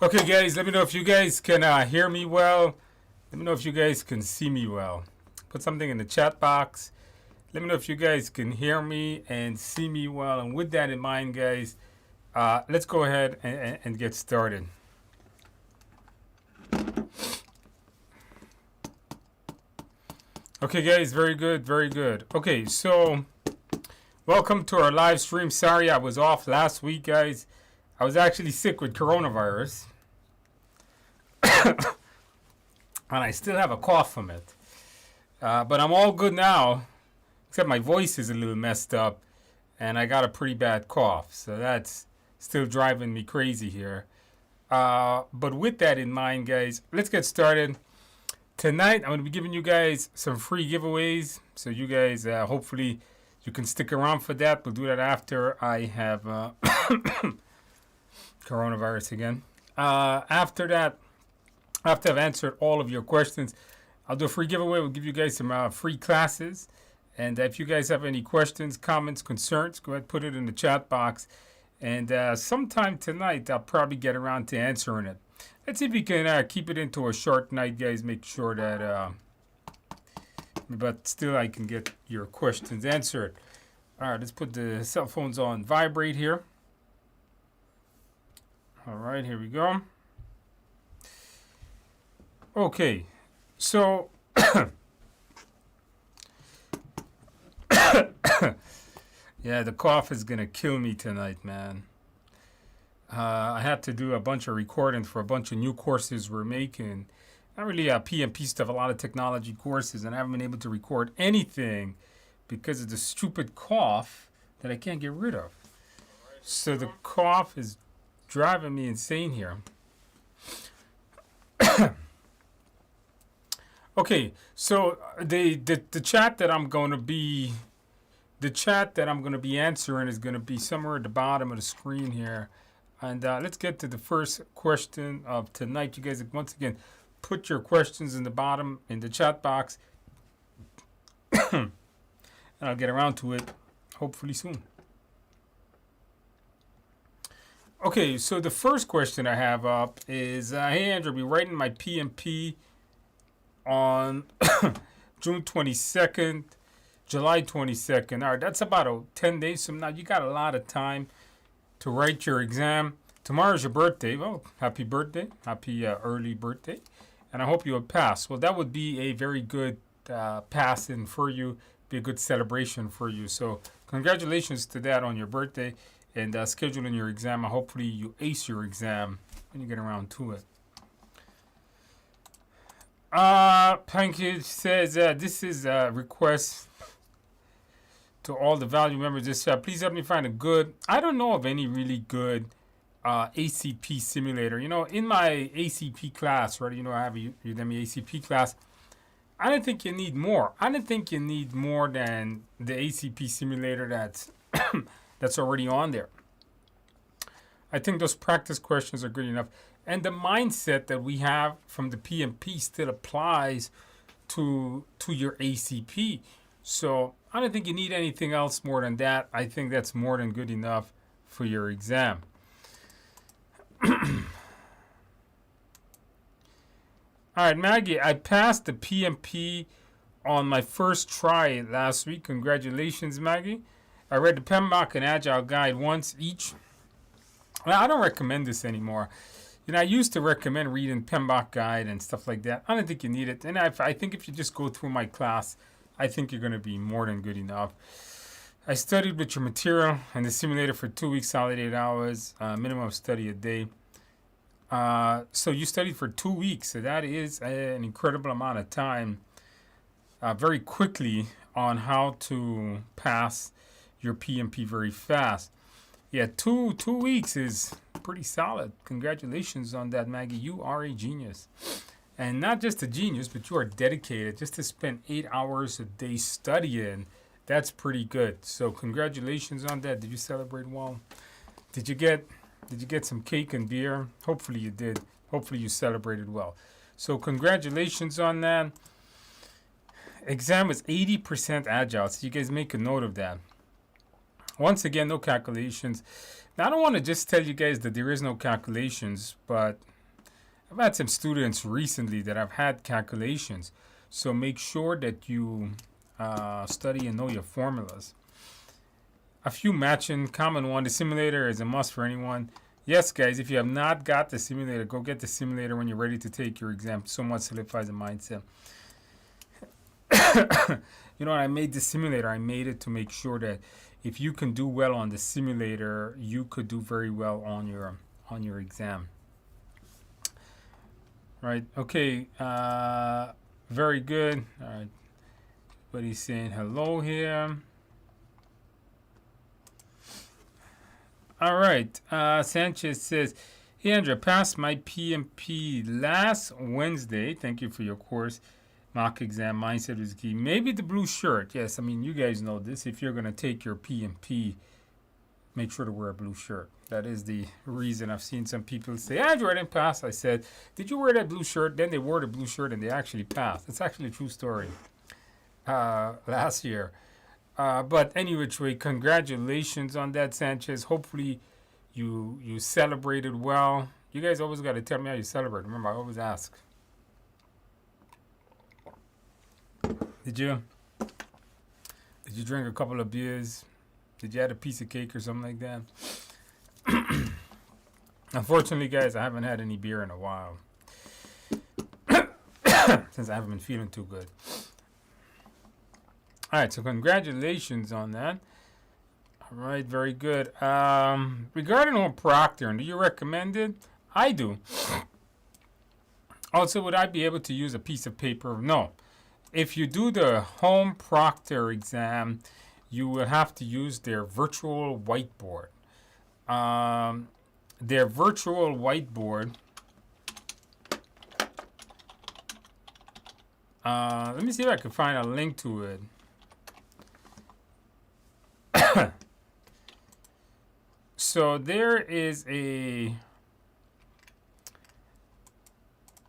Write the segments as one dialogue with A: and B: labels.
A: Okay, guys, let me know if you guys can hear me well. Let me know if you guys can see me well. Put something in the chat box. Let me know if you guys can hear me and see me well. And with that in mind, guys, let's go ahead and get started. Okay, guys, very good, very good. Okay, so welcome to our live stream. Sorry I was off last week, guys. I was actually sick with coronavirus. And I still have a cough from it. But I'm all good now, except my voice is a little messed up. And I got a pretty bad cough. So that's still driving me crazy here. But with that in mind, guys, let's get started. Tonight, I'm going to be giving you guys some free giveaways. So you guys, hopefully, you can stick around for that. We'll do that after I have coronavirus again. After that, after I've answered all of your questions, I'll do a free giveaway. We'll give you guys some free classes. And if you guys have any questions, comments, concerns, go ahead and put it in the chat box. And sometime tonight, I'll probably get around to answering it. Let's see if we can keep it into a short night, guys. Make sure that, but still I can get your questions answered. All right, let's put the cell phones on vibrate here. All right, here we go. Okay, so yeah, the cough is gonna kill me tonight, man. I had to do a bunch of recording for a bunch of new courses we're making. Not really PMP stuff, a lot of technology courses, and I haven't been able to record anything because of the stupid cough that I can't get rid of. So the cough is driving me insane here. Okay, so the chat that I'm going to be answering is going to be somewhere at the bottom of the screen here. And let's get to the first question of tonight. You guys, once again, put your questions in the bottom in the chat box, and I'll get around to it hopefully soon. Okay, so the first question I have up is, hey Andrew, I'll be writing my PMP on June 22nd, July 22nd. All right, that's about 10 days from now. You got a lot of time to write your exam. Tomorrow's your birthday. Well, happy birthday. Happy early birthday. And I hope you will pass. Well, that would be a very good pass-in for you. Be a good celebration for you. So congratulations to that on your birthday. And scheduling your exam. Hopefully you ace your exam when you get around to it. Pankage says, this is a request to all the value members. This please help me find a good, I don't know of any really good ACP simulator. You know, in my ACP class, right, you know, I have a Udemy ACP class. I don't think you need more. I don't think you need more than the ACP simulator that's that's already on there. I think those practice questions are good enough. And the mindset that we have from the PMP still applies to your ACP. So I don't think you need anything else more than that. I think that's more than good enough for your exam. All right, Maggie, I passed the PMP on my first try last week. Congratulations, Maggie. I read the PMBOK and Agile guide once each. Well, I don't recommend this anymore. You know, I used to recommend reading PMBOK guide and stuff like that. I don't think you need it. And I think if you just go through my class, I think you're going to be more than good enough. I studied with your material and the simulator for 2 weeks, solid 8 hours, minimum study a day. So you studied for 2 weeks. So that is an incredible amount of time very quickly on how to pass your PMP very fast. Yeah, two weeks is pretty solid. Congratulations on that, Maggie. You are a genius. And not just a genius, but you are dedicated. Just to spend 8 hours a day studying, that's pretty good. So congratulations on that. Did you celebrate well? Did you get some cake and beer? Hopefully you did. Hopefully you celebrated well. So congratulations on that. Exam was 80% Agile. So you guys make a note of that. Once again, no calculations. Now, I don't want to just tell you guys that there is no calculations, but I've had some students recently that have had calculations. So make sure that you study and know your formulas. A few matching, common one, the simulator is a must for anyone. Yes, guys, if you have not got the simulator, go get the simulator when you're ready to take your exam. Somewhat solidifies the mindset. You know, when I made the simulator, I made it to make sure that if you can do well on the simulator, you could do very well on your exam. Right, okay, very good. All right, but he's saying hello here. All right, Sanchez says, hey Andrea, passed my PMP last Wednesday. Thank you for your course. Mock exam, mindset is key. Maybe the blue shirt. Yes, I mean, you guys know this. If you're going to take your PMP, make sure to wear a blue shirt. That is the reason. I've seen some people say, Andrew, I didn't pass. I said, did you wear that blue shirt? Then they wore the blue shirt and they actually passed. It's actually a true story. Last year. But any which way, congratulations on that, Sanchez. Hopefully you celebrated well. You guys always got to tell me how you celebrate. Remember, I always ask. Did you drink a couple of beers? Did you have a piece of cake or something like that? Unfortunately, guys, I haven't had any beer in a while. Since I haven't been feeling too good. All right, so congratulations on that. All right, very good. Regarding home proctoring, do you recommend it? I do. Also, would I be able to use a piece of paper? No. If you do the home proctor exam, you will have to use their virtual whiteboard. Their virtual whiteboard. Let me see if I can find a link to it. So there's a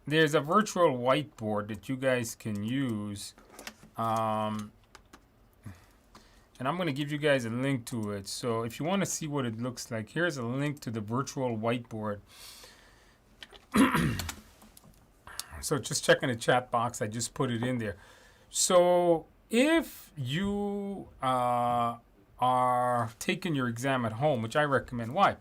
A: virtual whiteboard that you guys can use, and I'm going to give you guys a link to it. So if you want to see what it looks like, here's a link to the virtual whiteboard. So just check in the chat box. I just put it in there. So if you are taking your exam at home, which I recommend, why?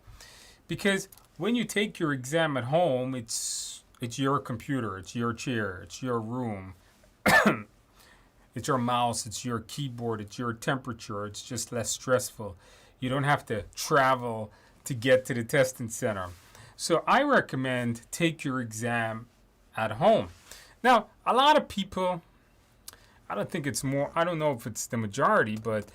A: Because when you take your exam at home, it's your computer, it's your chair, it's your room, it's your mouse, it's your keyboard, it's your temperature. It's just less stressful. You don't have to travel to get to the testing center. So I recommend take your exam at home. Now, a lot of people, I don't know if it's the majority, but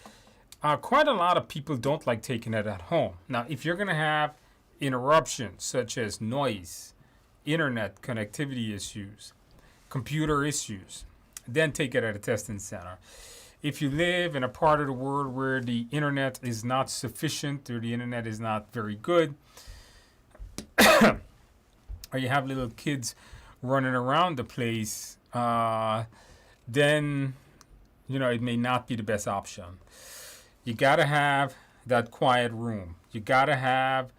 A: quite a lot of people don't like taking it at home. Now, if you're going to have interruptions such as noise, internet connectivity issues, computer issues, then take it at a testing center. If you live in a part of the world where the internet is not sufficient or the internet is not very good, or you have little kids running around the place, then it may not be the best option. You gotta have that quiet room. You gotta have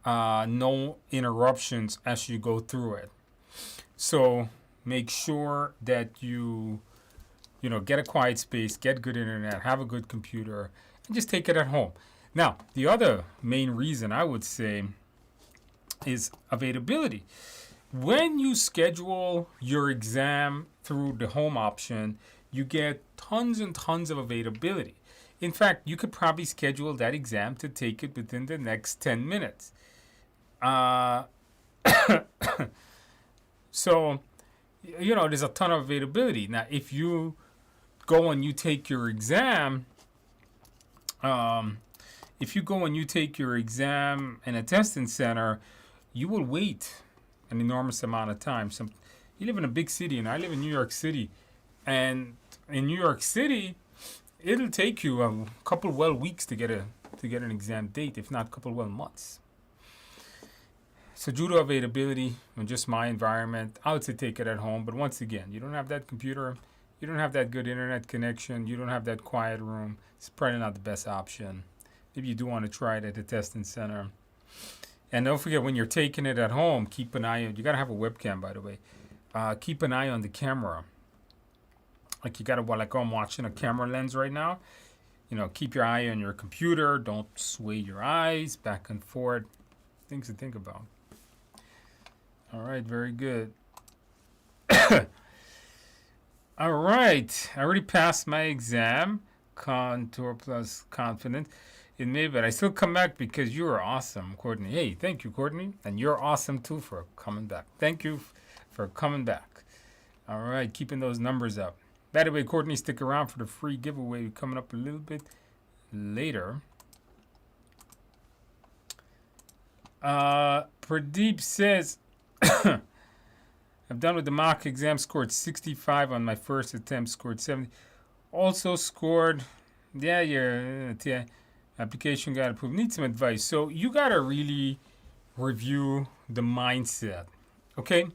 A: no interruptions as you go through it. So make sure that you get a quiet space, get good internet, have a good computer, and just take it at home. Now, the other main reason I would say is availability. When you schedule your exam through the home option, you get tons and tons of availability. In fact, you could probably schedule that exam to take it within the next 10 minutes. So, there's a ton of availability. Now, if you go and you take your exam, in a testing center, you will wait an enormous amount of time. You live in a big city, and I live in New York City. And in New York City, it'll take you a couple weeks to get an exam date, if not a couple months. So due to availability and just my environment, I would say take it at home. But once again, you don't have that computer, you don't have that good internet connection, you don't have that quiet room. It's probably not the best option. Maybe you do want to try it at the testing center. And don't forget, when you're taking it at home, keep an eye on, you got to have a webcam, by the way. Keep an eye on the camera. Like you got to, like I'm watching a camera lens right now. You know, keep your eye on your computer. Don't sway your eyes back and forth. Things to think about. All right, very good. All right, I already passed my exam. Contour plus confident in me, but I still come back because you are awesome, Courtney. Hey, thank you, Courtney. And you're awesome too for coming back. Thank you for coming back. All right, keeping those numbers up. By the way, Courtney, stick around for the free giveaway coming up a little bit later. Pradeep says, I'm done with the mock exam, scored 65 on my first attempt, scored 70. Also scored, yeah, your application got approved. Need some advice. So you got to really review the mindset, okay?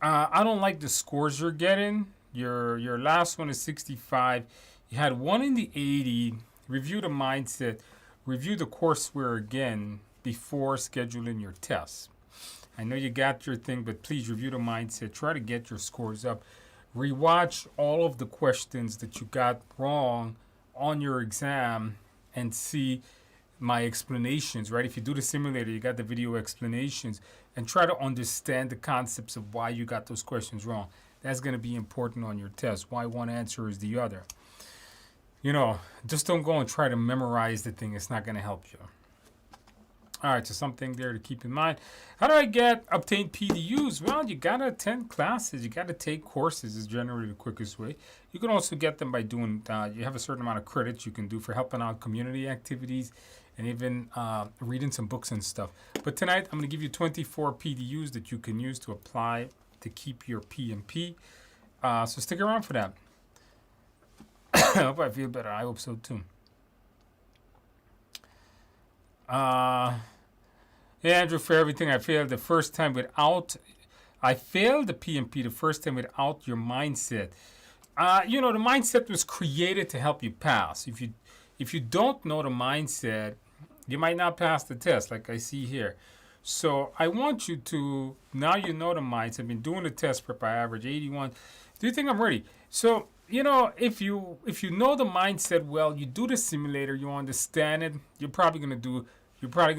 A: I don't like the scores you're getting. Your last one is 65. You had one in the 80. Review the mindset. Review the courseware again before scheduling your tests. I know you got your thing, but please review the mindset. Try to get your scores up. Rewatch all of the questions that you got wrong on your exam and see my explanations, right? If you do the simulator, you got the video explanations, and try to understand the concepts of why you got those questions wrong. That's going to be important on your test, why one answer is the other. You know, just don't go and try to memorize the thing. It's not going to help you. All right, so something there to keep in mind. How do I obtain PDUs? Well, you got to attend classes. You got to take courses is generally the quickest way. You can also get them by doing, you have a certain amount of credits you can do for helping out community activities and even reading some books and stuff. But tonight, I'm going to give you 24 PDUs that you can use to apply to keep your PMP. So stick around for that. I hope I feel better. I hope so too. Yeah, Andrew, for everything, I failed the first time without, I failed the PMP the first time without your mindset. You know, the mindset was created to help you pass. If you don't know the mindset, you might not pass the test, like I see here. So I want you to, now you know the mindset. I've been doing the test prep, I average 81. Do you think I'm ready? So, you know, if you know the mindset well, you do the simulator, you understand it, you're probably going to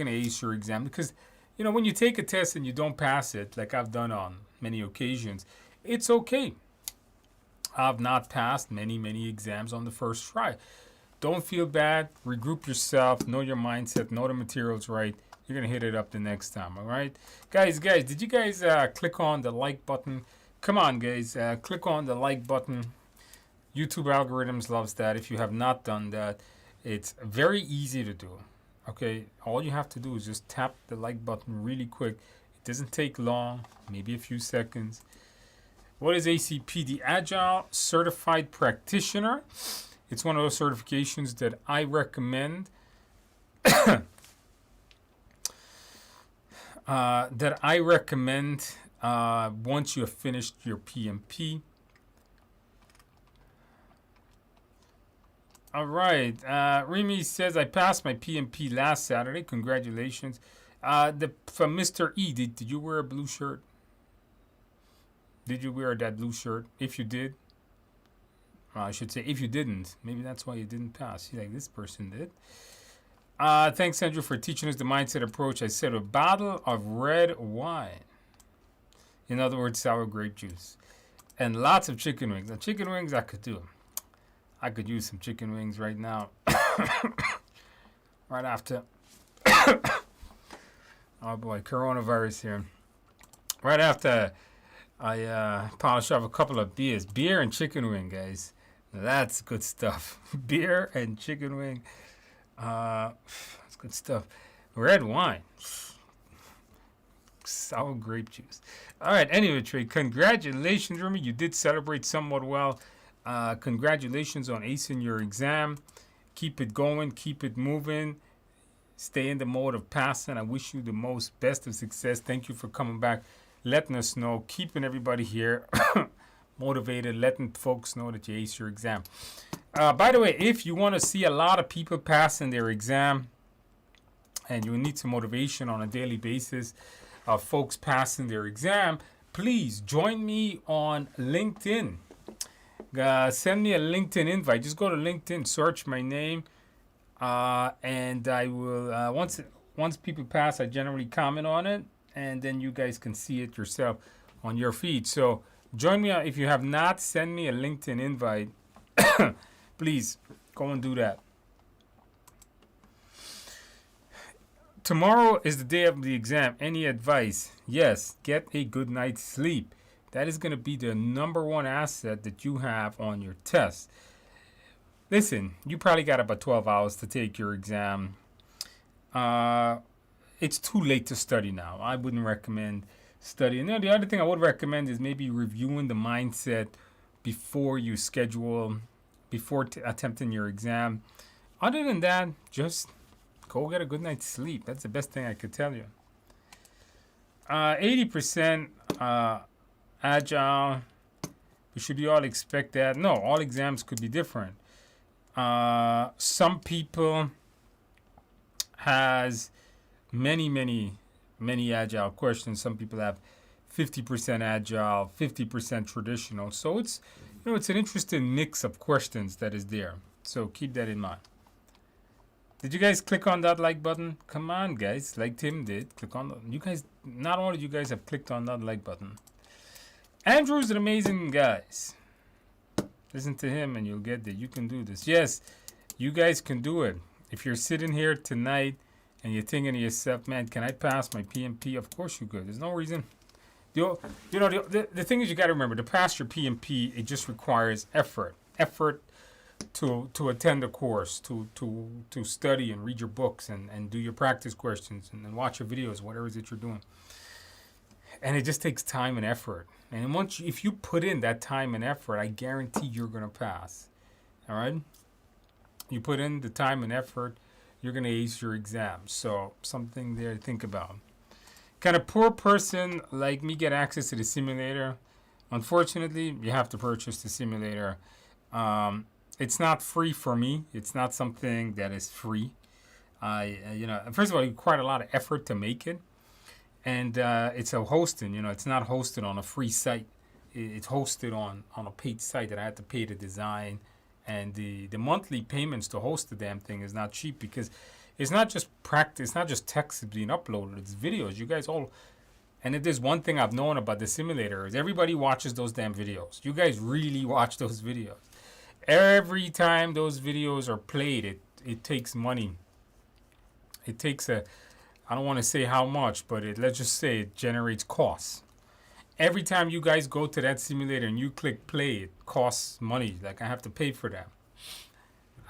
A: ace your exam. Because, you know, when you take a test and you don't pass it, like I've done on many occasions, it's okay. I've not passed many exams on the first try. Don't feel bad. Regroup yourself. Know your mindset. Know the materials right. You're going to hit it up the next time, all right? Guys, did you guys click on the like button? Come on, guys. Click on the like button. YouTube algorithms loves that. If you have not done that, it's very easy to do. Okay, all you have to do is just tap the like button really quick. It doesn't take long, maybe a few seconds. What is ACP? The Agile Certified Practitioner. It's one of those certifications that I recommend. Once you have finished your PMP. All right. Remy says, I passed my PMP last Saturday. Congratulations. From Mr. E, did you wear a blue shirt? Did you wear that blue shirt? If you did, I should say if you didn't, maybe that's why you didn't pass. See, like this person did. Thanks, Andrew, for teaching us the mindset approach. I said a bottle of red wine. In other words, sour grape juice. And lots of chicken wings. Now, chicken wings I could do. I could use some chicken wings right now. Right after. Oh boy, coronavirus here. Right after I polish off a couple of beers. Beer and chicken wing, guys. Now that's good stuff. Beer and chicken wing. That's good stuff. Red wine. Sour grape juice. All right, anyway, Trey, congratulations, Remy. You did celebrate somewhat well. Congratulations on acing your exam. Keep it going. Keep it moving. Stay in the mode of passing. I wish you the most best of success. Thank you for coming back, letting us know, keeping everybody here motivated, letting folks know that you aced your exam. By the way, if you want to see a lot of people passing their exam, and you need some motivation on a daily basis of folks passing their exam, please join me on LinkedIn. Send me a LinkedIn invite. Just go to LinkedIn, search my name, and I will, once people pass, I generally comment on it, and then you guys can see it yourself on your feed. So join me. If you have not sent me a LinkedIn invite, please go and do that. Tomorrow is the day of the exam. Any advice? Yes, get a good night's sleep. That is going to be the number one asset that you have on your test. Listen, you probably got about 12 hours to take your exam. It's too late to study now. I wouldn't recommend studying. The other thing I would recommend is maybe reviewing the mindset before you schedule, before attempting your exam. Other than that, just go get a good night's sleep. That's the best thing I could tell you. 80% Agile. Should we all expect that? No, all exams could be different. Some people has many Agile questions. Some people have 50% Agile, 50% traditional. So it's it's an interesting mix of questions that is there. So keep that in mind. Did you guys click on that like button? Come on, guys, like Tim did. Click on you guys. Not all of you guys have clicked on that like button. Andrew's an amazing guy. Listen to him and you'll get that you can do this. Yes, you guys can do it. If you're sitting here tonight and you're thinking to yourself, man, can I pass my PMP? Of course you could. There's no reason. The thing is, you got to remember, to pass your PMP, it just requires effort. Effort to attend the course, to study and read your books and do your practice questions and watch your videos, whatever it is that you're doing. And it just takes time and effort. And if you put in that time and effort, I guarantee you're going to pass. All right? You put in the time and effort, you're going to ace your exam. So something there to think about. Can a poor person like me get access to the simulator? Unfortunately, you have to purchase the simulator. It's not free for me. It's not something that is free. First of all, it required a lot of effort to make it. And it's a hosting, it's not hosted on a free site. It's hosted on a paid site that I had to pay to design. And the monthly payments to host the damn thing is not cheap, because it's not just practice, it's not just text being uploaded, it's videos. You guys all, and if there's one thing I've known about the simulator is everybody watches those damn videos. You guys really watch those videos. Every time those videos are played, it takes money. It takes I don't want to say how much, but let's just say it generates costs. Every time you guys go to that simulator and you click play, it costs money. Like I have to pay for that.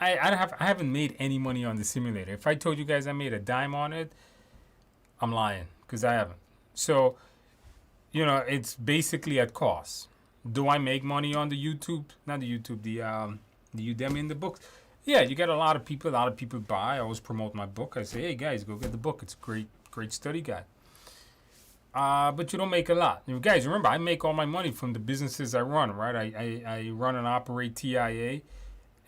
A: I haven't made any money on the simulator. If I told you guys I made a dime on it, I'm lying, because I haven't. So, it's basically at cost. Do I make money on the YouTube? Not the YouTube, the Udemy and the books. Yeah, you get a lot of people buy. I always promote my book. I say, hey guys, go get the book. It's a great study guide. But you don't make a lot. You guys, remember, I make all my money from the businesses I run, right? I run and operate TIA,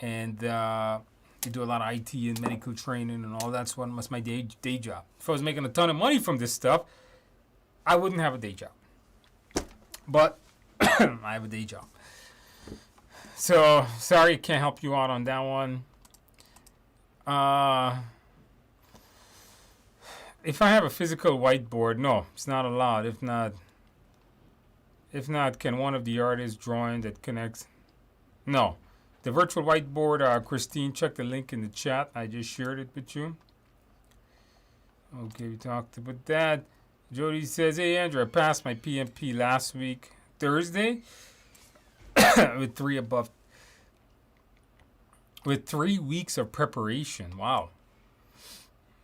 A: and I do a lot of IT and medical training and all that. So that's my day job. If I was making a ton of money from this stuff, I wouldn't have a day job. But I have a day job. So, sorry, can't help you out on that one. If I have a physical whiteboard, no, it's not allowed. If not, can one of the artists drawing that connects? No. The virtual whiteboard, Christine, check the link in the chat. I just shared it with you. Okay, we talked about that. Jody says, hey, Andrew, I passed my PMP last week, Thursday. with 3 weeks of preparation. Wow,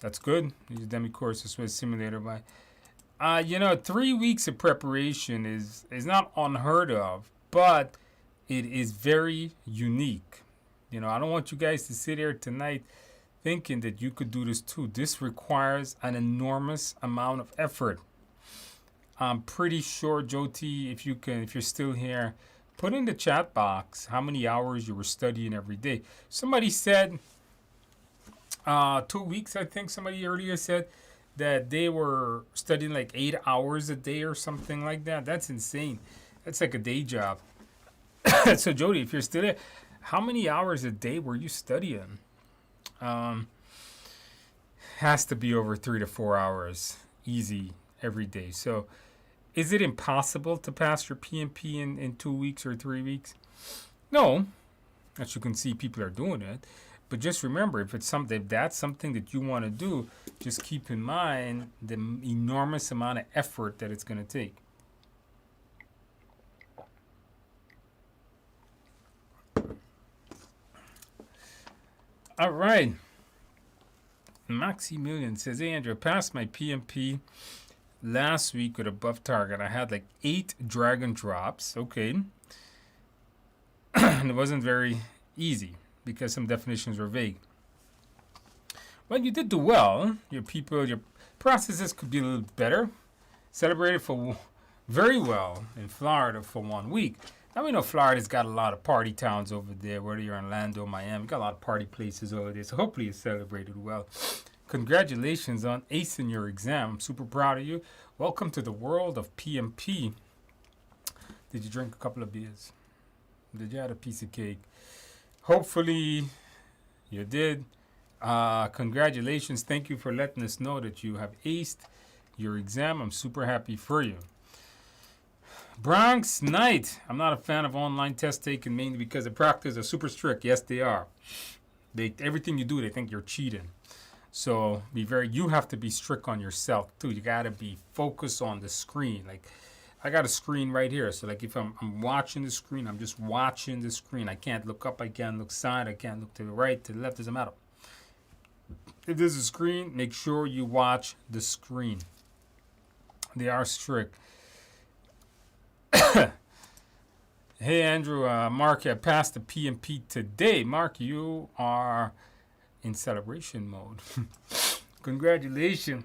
A: that's good. These Udemy courses with simulator by 3 weeks of preparation is not unheard of, but it is very unique. I don't want you guys to sit here tonight thinking that you could do this too. This requires an enormous amount of effort. I'm pretty sure, Jyoti, if you're still here, put in the chat box how many hours you were studying every day. Somebody said 2 weeks, I think somebody earlier said that they were studying like 8 hours a day or something like that. That's insane. That's like a day job. So Jody, if you're still there, how many hours a day were you studying? Um, has to be over 3 to 4 hours, easy every day. So, is it impossible to pass your PMP in 2 weeks or 3 weeks? No, as you can see, people are doing it. But just remember, if that's something that you want to do, just keep in mind the enormous amount of effort that it's going to take. All right. Maximilian says, "Hey Andrew, I passed my PMP last week with above target. I had like 8 drag and drops. Okay." And it wasn't very easy because some definitions were vague. Well, you did do well. Your processes could be a little better. Celebrated for very well in Florida for 1 week. Now we know Florida's got a lot of party towns over there, whether you're in Orlando, Miami, got a lot of party places over there. So hopefully you celebrated well. Congratulations on acing your exam. I'm super proud of you. Welcome to the world of PMP. Did you drink a couple of beers? Did you have a piece of cake? Hopefully you did. Congratulations. Thank you for letting us know that you have aced your exam. I'm super happy for you. Bronx Knight. I'm not a fan of online test taking mainly because the practices are super strict. Yes, they are. Everything you do, they think you're cheating. So you have to be strict on yourself too. You gotta be focused on the screen. Like I got a screen right here. So like if I'm watching the screen, I'm just watching the screen. I can't look up, I can't look side, I can't look to the right, to the left, doesn't matter. If there's a screen, make sure you watch the screen. They are strict. Hey Andrew, Mark, I passed the PMP today. Mark, you are in celebration mode. Congratulations.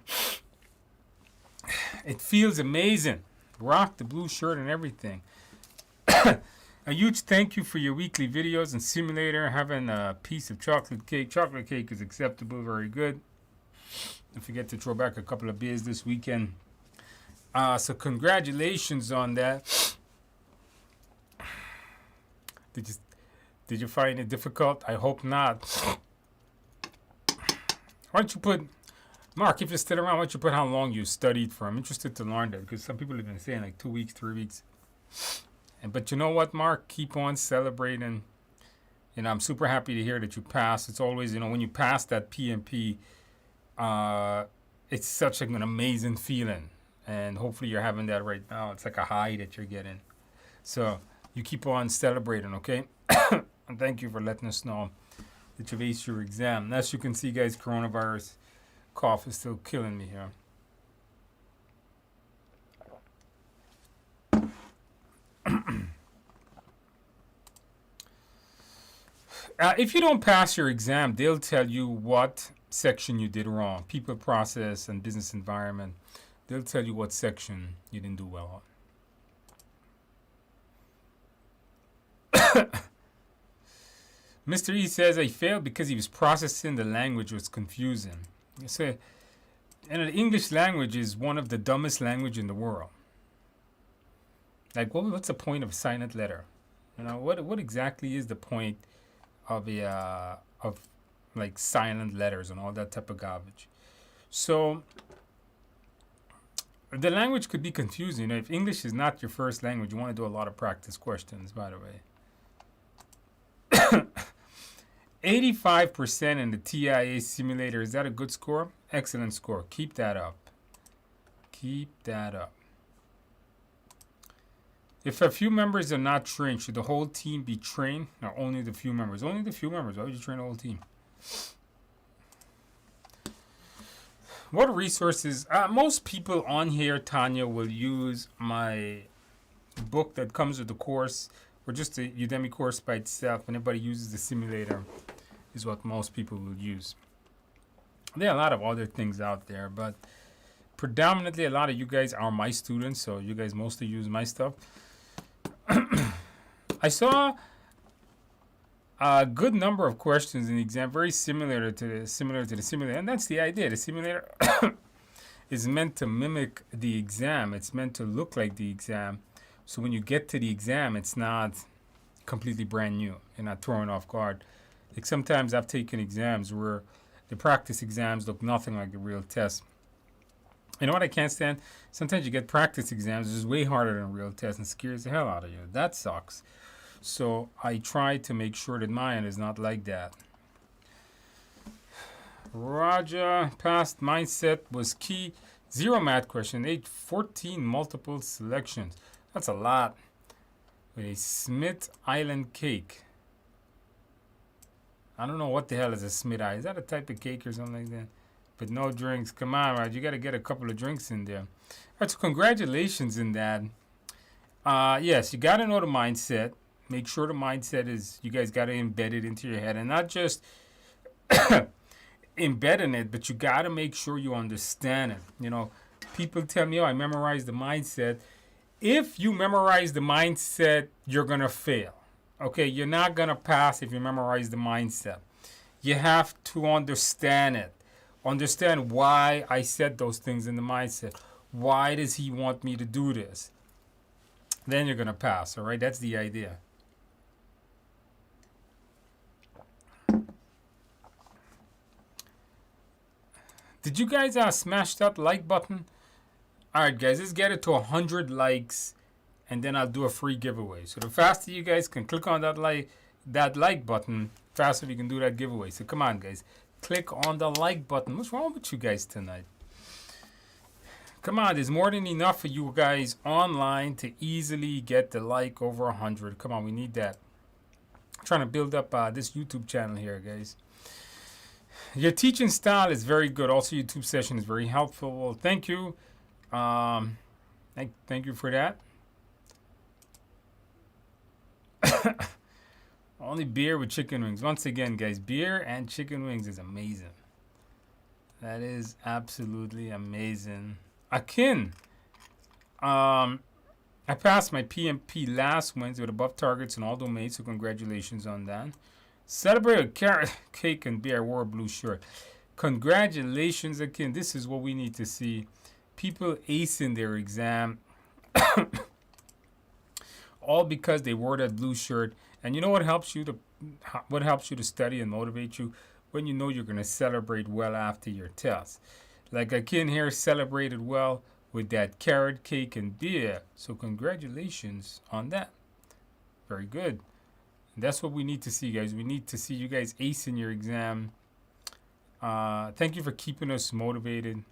A: It feels amazing. Rock the blue shirt and everything. A huge thank you for your weekly videos and simulator. Having a piece of chocolate cake. Chocolate cake is acceptable, very good. Don't forget to throw back a couple of beers this weekend. So congratulations on that. Did you find it difficult? I hope not. Why don't you put, Mark, if you're still around, why don't you put how long you studied for? I'm interested to learn that because some people have been saying like 2 weeks, 3 weeks. But you know what, Mark? Keep on celebrating. I'm super happy to hear that you passed. It's always, when you pass that PMP, it's such an amazing feeling. And hopefully you're having that right now. It's like a high that you're getting. So you keep on celebrating, okay? And thank you for letting us know that you've aced your exam. As you can see, guys, coronavirus cough is still killing me here. If you don't pass your exam, they'll tell you what section you did wrong. People, process, and business environment. They'll tell you what section you didn't do well on. Mr. E says I failed because he was processing the language was confusing. So, and the English language is one of the dumbest language in the world. Like, what's the point of a silent letter? What exactly is the point of like silent letters and all that type of garbage? So the language could be confusing. If English is not your first language, you want to do a lot of practice questions, by the way. 85% in the TIA simulator. Is that a good score? Excellent score. Keep that up. Keep that up. If a few members are not trained, should the whole team be trained? No, only the few members. Only the few members. Why would you train the whole team? What resources? Most people on here, Tanya, will use my book that comes with the course, or just a Udemy course by itself. When everybody uses the simulator, is what most people will use. There are a lot of other things out there, but predominantly a lot of you guys are my students, so you guys mostly use my stuff. I saw A good number of questions in the exam, very similar to the simulator, and that's the idea. The simulator is meant to mimic the exam. It's meant to look like the exam. So when you get to the exam, it's not completely brand new. You're not thrown off guard. Like sometimes I've taken exams where the practice exams look nothing like the real test. You know what I can't stand? Sometimes you get practice exams, which is way harder than a real test and scares the hell out of you. That sucks. So I try to make sure that mine is not like that. Raja, past mindset was key. 0 math question, 14 multiple selections. That's a lot. With a Smith Island cake. I don't know what the hell is a Smith Island. Is that a type of cake or something like that? But no drinks. Come on, Raj. You got to get a couple of drinks in there. All right, so congratulations in that. Yes, you got to know the mindset. Make sure the mindset is, you guys got to embed it into your head. And not just embedding it, but you got to make sure you understand it. You know, people tell me, oh, I memorized the mindset. If you memorize the mindset, you're going to fail. Okay, you're not going to pass if you memorize the mindset. You have to understand it. Understand why I said those things in the mindset. Why does he want me to do this? Then you're going to pass, all right? That's the idea. Did you guys smash that like button? All right, guys, let's get it to 100 likes, and then I'll do a free giveaway. So the faster you guys can click on that like button, faster we can do that giveaway. So come on, guys, click on the like button. What's wrong with you guys tonight? Come on, there's more than enough for you guys online to easily get the like over 100. Come on, we need that. I'm trying to build up this YouTube channel here, guys. Your teaching style is very good. Also, YouTube session is very helpful. Well, thank you. Thank you for that. Only beer with chicken wings. Once again, guys, beer and chicken wings is amazing. That is absolutely amazing. Akin, I passed my PMP last Wednesday with above targets in all domains, so congratulations on that. Celebrate a carrot cake and beer. I wore a blue shirt. Congratulations, Akin. This is what we need to see. People acing their exam, all because they wore that blue shirt. And you know what helps you to study and motivate you? When you know you're going to celebrate well after your test. Like Akin here celebrated well with that carrot cake and beer. So congratulations on that. Very good. And that's what we need to see, guys. We need to see you guys acing your exam. Thank you for keeping us motivated.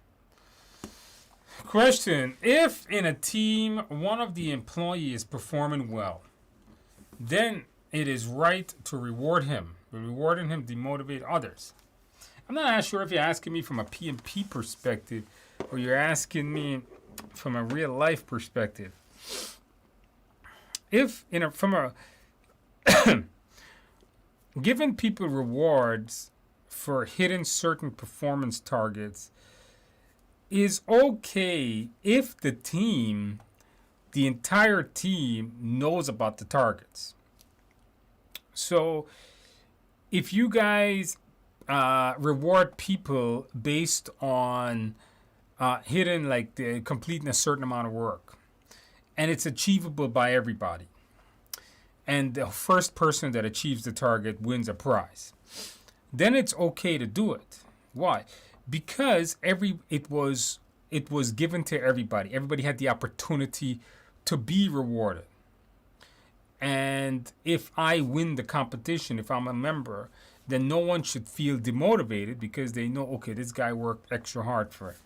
A: Question: if in a team one of the employees is performing well, then it is right to reward him. Rewarding him demotivate others. I'm not sure if you're asking me from a PMP perspective or you're asking me from a real life perspective. If giving people rewards for hitting certain performance targets is okay if the entire team knows about the targets. So if you guys reward people based on hitting, like, completing a certain amount of work, and it's achievable by everybody, and the first person that achieves the target wins a prize, then it's okay to do it. Why? Because it was given to everybody. Everybody had the opportunity to be rewarded. And if I win the competition, if I'm a member, then no one should feel demotivated because they know, okay, this guy worked extra hard for it.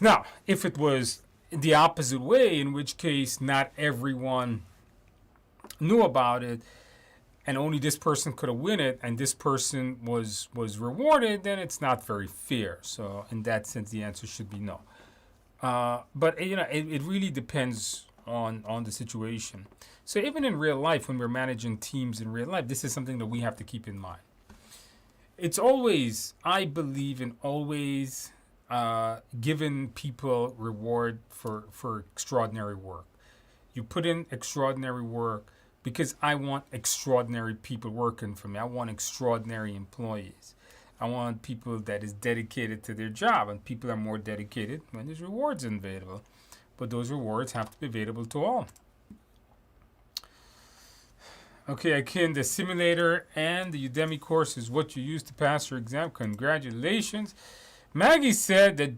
A: Now, if it was the opposite way, in which case not everyone knew about it and only this person could have won it and this person was rewarded, then it's not very fair. So in that sense, the answer should be no. But it really depends on the situation. So even in real life, when we're managing teams in real life, this is something that we have to keep in mind. It's always, I believe in always giving people reward for extraordinary work. You put in extraordinary work, because I want extraordinary people working for me. I want extraordinary employees. I want people that is dedicated to their job, and people are more dedicated when there's rewards available. But those rewards have to be available to all. Okay, Akin, the simulator and the Udemy course is what you use to pass your exam. Congratulations. Maggie said that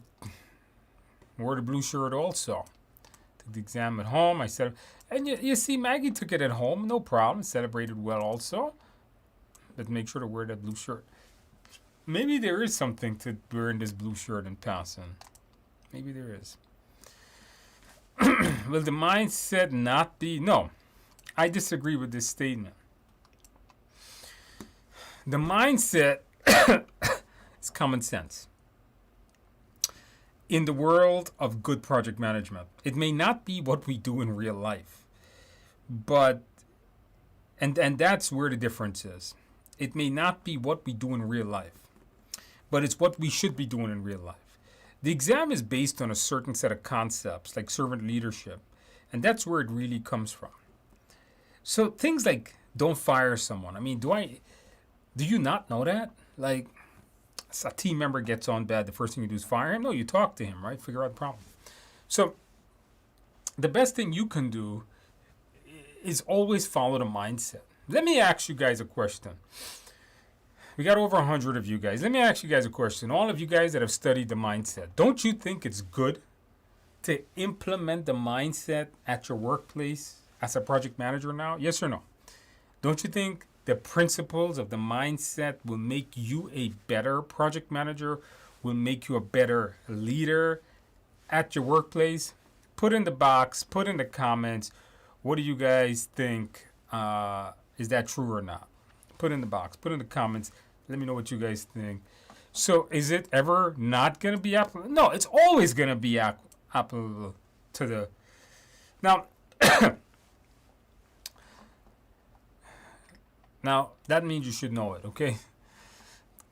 A: wore the blue shirt also. Took the exam at home. I said, and you see, Maggie took it at home, no problem. Celebrated well also. But make sure to wear that blue shirt. Maybe there is something to wearing this blue shirt and passing. Maybe there is. Will the mindset not be? No. I disagree with this statement. The mindset is common sense. In the world of good project management, it may not be what we do in real life, but, and that's where the difference is. It may not be what we do in real life, but it's what we should be doing in real life. The exam is based on a certain set of concepts, like servant leadership, and that's where it really comes from. So things like don't fire someone. I mean, do you not know that? Like, a team member gets on bad, the first thing you do is fire him? No, you talk to him, right? Figure out the problem. So the best thing you can do is always follow the mindset. Let me ask you guys a question. We got over 100 of you guys. Let me ask you guys a question. All of you guys that have studied the mindset, don't you think it's good to implement the mindset at your workplace as a project manager now? Yes or no? Don't you think the principles of the mindset will make you a better project manager, will make you a better leader at your workplace? Put in the box, put in the comments, what do you guys think? Is that true or not? Put in the box, put in the comments. Let me know what you guys think. So is it ever not going to be applicable? No, it's always going to be applicable to the... Now, now, that means you should know it, okay?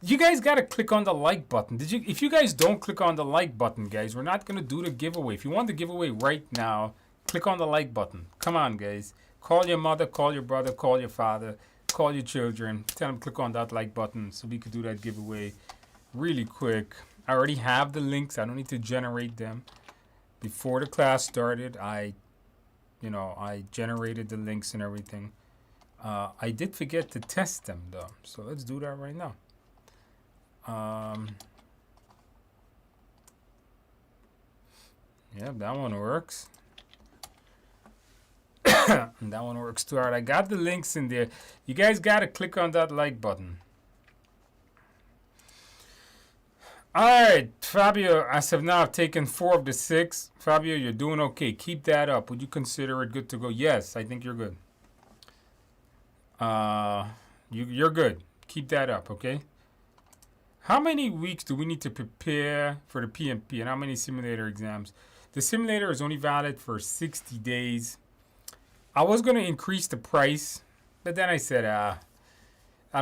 A: You guys got to click on the like button. If you guys don't click on the like button, guys, we're not going to do the giveaway. If you want the giveaway right now, click on the like button. Come on, guys. Call your mother, call your brother, call your father, call your children. Tell them to click on that like button so we could do that giveaway really quick. I already have the links. I don't need to generate them. Before the class started, I generated the links and everything. I did forget to test them though, so let's do that right now. Yeah, that one works. That one works too. All right, I got the links in there. You guys got to click on that like button. All right, Fabio, as of now, I've taken 4 of the 6. Fabio, you're doing okay. Keep that up. Would you consider it good to go? Yes, I think you're good. You're good. Keep that up, okay? How many weeks do we need to prepare for the PMP, and how many simulator exams? The simulator is only valid for 60 days. I was going to increase the price, but then I said, I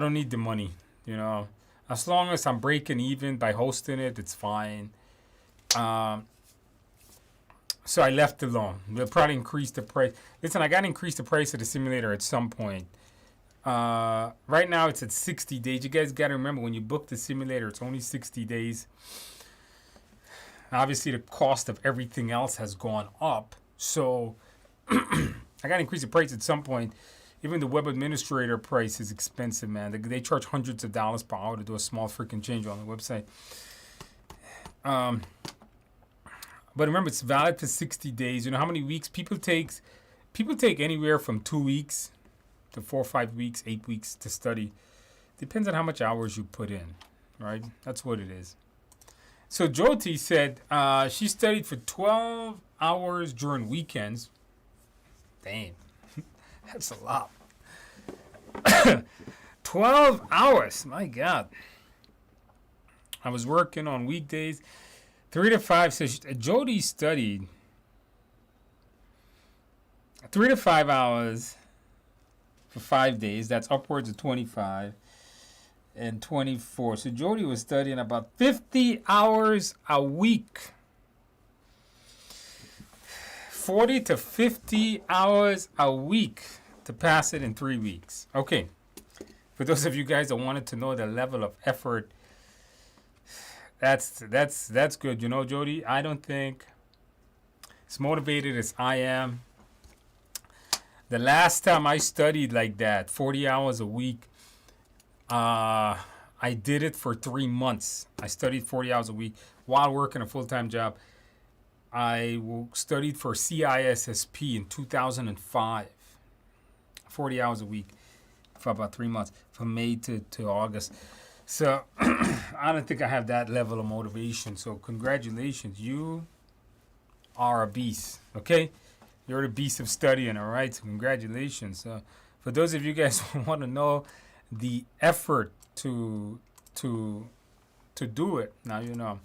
A: don't need the money, you know. As long as I'm breaking even by hosting it, it's fine. So I left it alone. We'll probably increase the price. Listen, I got to increase the price of the simulator at some point. Right now, it's at 60 days. You guys got to remember, when you book the simulator, it's only 60 days. Obviously, the cost of everything else has gone up. So I got to increase the price at some point. Even the web administrator price is expensive, man. They charge hundreds of dollars per hour to do a small freaking change on the website. But remember, it's valid for 60 days. You know how many weeks people take anywhere from 2 weeks to 4 or 5 weeks, 8 weeks to study. Depends on how much hours you put in, right? That's what it is. So Jyoti said she studied for 12 hours during weekends. Damn, that's a lot. 12 hours, my God. I was working on weekdays, 3 to 5. So Jody studied 3 to 5 hours for 5 days. That's upwards of 25 and 24. So Jody was studying about 50 hours a week. 40 to 50 hours a week. to pass it in 3 weeks. Okay. For those of you guys that wanted to know the level of effort, that's good. You know, Jody, I don't think as motivated as I am. The last time I studied like that, 40 hours a week, I did it for 3 months. I studied 40 hours a week while working a full-time job. I studied for CISSP in 2005. 40 hours a week for about 3 months, from May to August. So I don't think I have that level of motivation. So congratulations. You are a beast, okay? You're the beast of studying, all right? So congratulations. For those of you guys who want to know the effort to do it, now you know.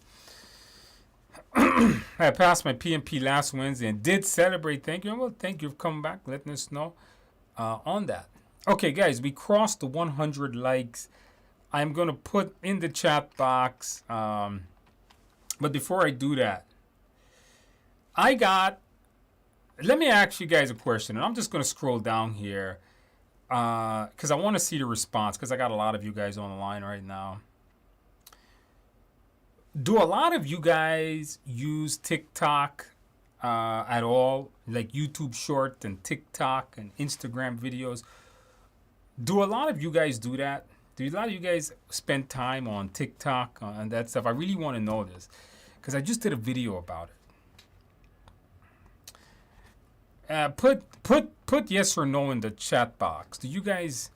A: I passed my PMP last Wednesday and did celebrate. Thank you. Well, thank you for coming back, letting us know on that. Okay, guys, we crossed the 100 likes. I'm going to put in the chat box. But before I do that, let me ask you guys a question. And I'm just going to scroll down here because I want to see the response, because I got a lot of you guys on the line right now. Do a lot of you guys use TikTok at all? Like YouTube Short and TikTok and Instagram videos? Do a lot of you guys do that? Do a lot of you guys spend time on TikTok and that stuff? I really want to know this because I just did a video about it. Put yes or no in the chat box. Do you guys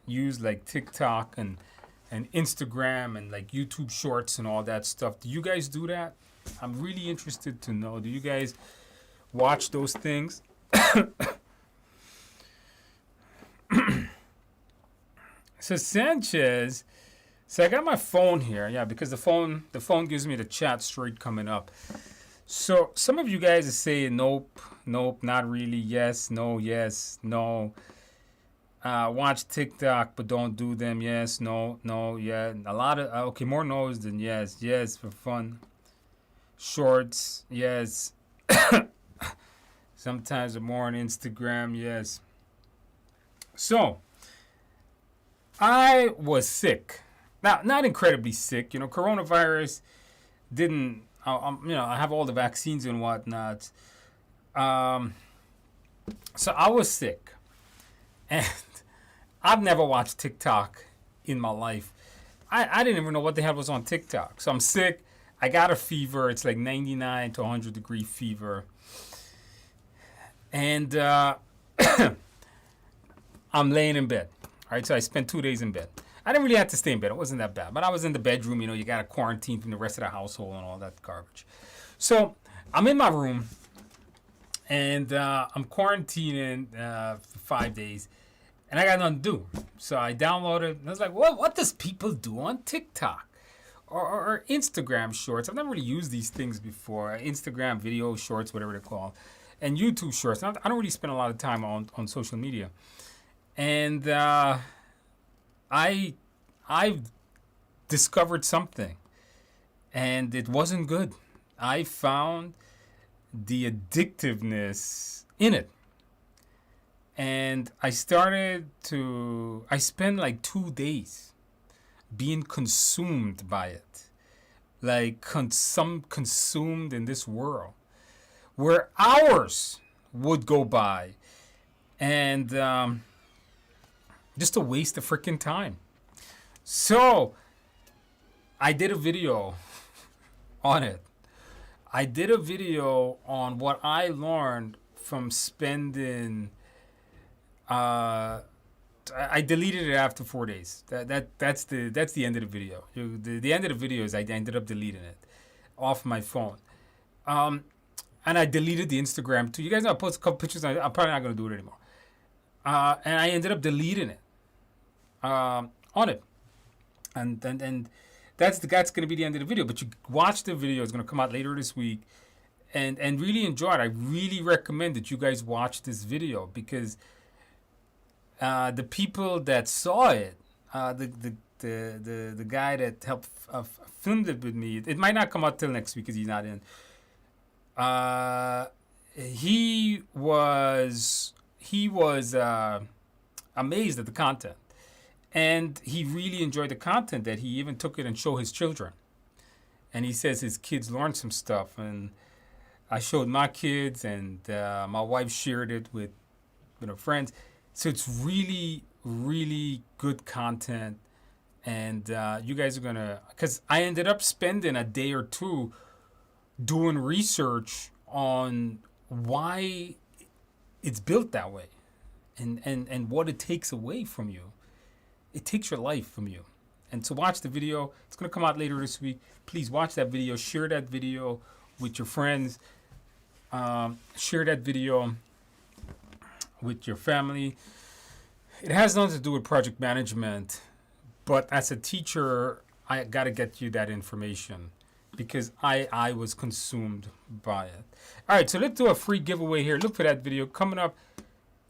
A: use like TikTok and Instagram and like YouTube Shorts and all that stuff? Do you guys do that? I'm really interested to know. Do you guys watch those things? So Sanchez, so I got my phone here, yeah, because the phone gives me the chat straight coming up. So some of you guys are saying nope, not really, yes, no, watch TikTok but don't do them, yes, no, yeah. A lot of okay, more no's than yes for fun. Shorts, yes. Sometimes more on Instagram, yes. So I was sick. Now, not incredibly sick. You know, coronavirus didn't. I have all the vaccines and whatnot. So I was sick, and I've never watched TikTok in my life. I didn't even know what the hell was on TikTok. So I'm sick. I got a fever. It's like 99 to 100 degree fever, and I'm laying in bed. All right, so I spent 2 days in bed. I didn't really have to stay in bed. It wasn't that bad. But I was in the bedroom. You know, you got to quarantine from the rest of the household and all that garbage. So I'm in my room, and I'm quarantining for 5 days, and I got nothing to do. So I downloaded, and I was like, well, what does people do on TikTok or Instagram Shorts? I've never really used these things before. Instagram video shorts, whatever they're called, and YouTube Shorts. I don't really spend a lot of time on social media. And I discovered something, and it wasn't good. I found the addictiveness in it, and I spent like 2 days being consumed by it, like consumed in this world, where hours would go by, and just a waste of freaking time. So I did a video on it. I did a video on what I learned from spending. I deleted it after 4 days. That's the end of the video. The end of the video is I ended up deleting it off my phone. And I deleted the Instagram too. You guys know I posted a couple pictures. I'm probably not gonna do it anymore. And I ended up deleting it. On it, and that's going to be the end of the video. But you watch the video; it's going to come out later this week, and really enjoy it. I really recommend that you guys watch this video because the people that saw it, the guy that helped filmed it with me. It might not come out till next week because he's not in. he was amazed at the content, and he really enjoyed the content that he even took it and showed his children. And he says his kids learned some stuff, and I showed my kids, and my wife shared it with her friends. So it's really, really good content, and you guys are gonna. Because I ended up spending a day or two doing research on why it's built that way, and what it takes away from you. It takes your life from you. And to watch the video, it's going to come out later this week. Please watch that video. Share that video with your friends. Share that video with your family. It has nothing to do with project management, but as a teacher, I got to get you that information because I was consumed by it. All right, so let's do a free giveaway here. Look for that video coming up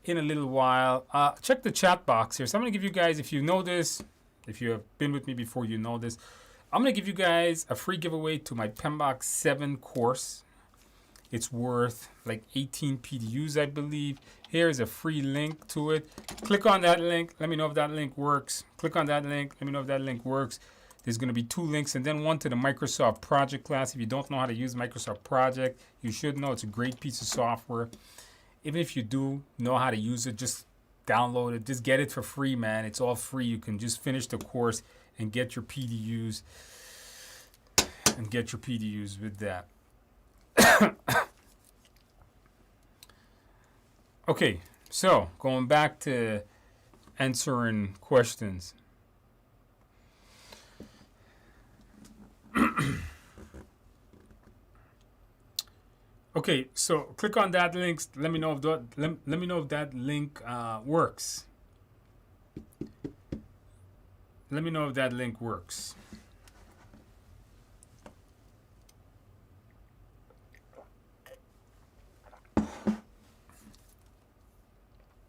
A: in a little while. Check the chat box here. So I'm going to give you guys, if you know this, if you have been with me before, you know this. I'm going to give you guys a free giveaway to my PMBOK 7 course. It's worth like 18 PDUs, I believe. Here's a free link to it. Click on that link. Let me know if that link works. Click on that link. Let me know if that link works. There's going to be 2 links and then one to the Microsoft Project class. If you don't know how to use Microsoft Project, you should know. It's a great piece of software. Even if you do know how to use it, just download it. Just get it for free, man. It's all free. You can just finish the course and get your PDUs. With that. Okay, so going back to answering questions. Okay, so click on that link. Let me know if that link works. Let me know if that link works.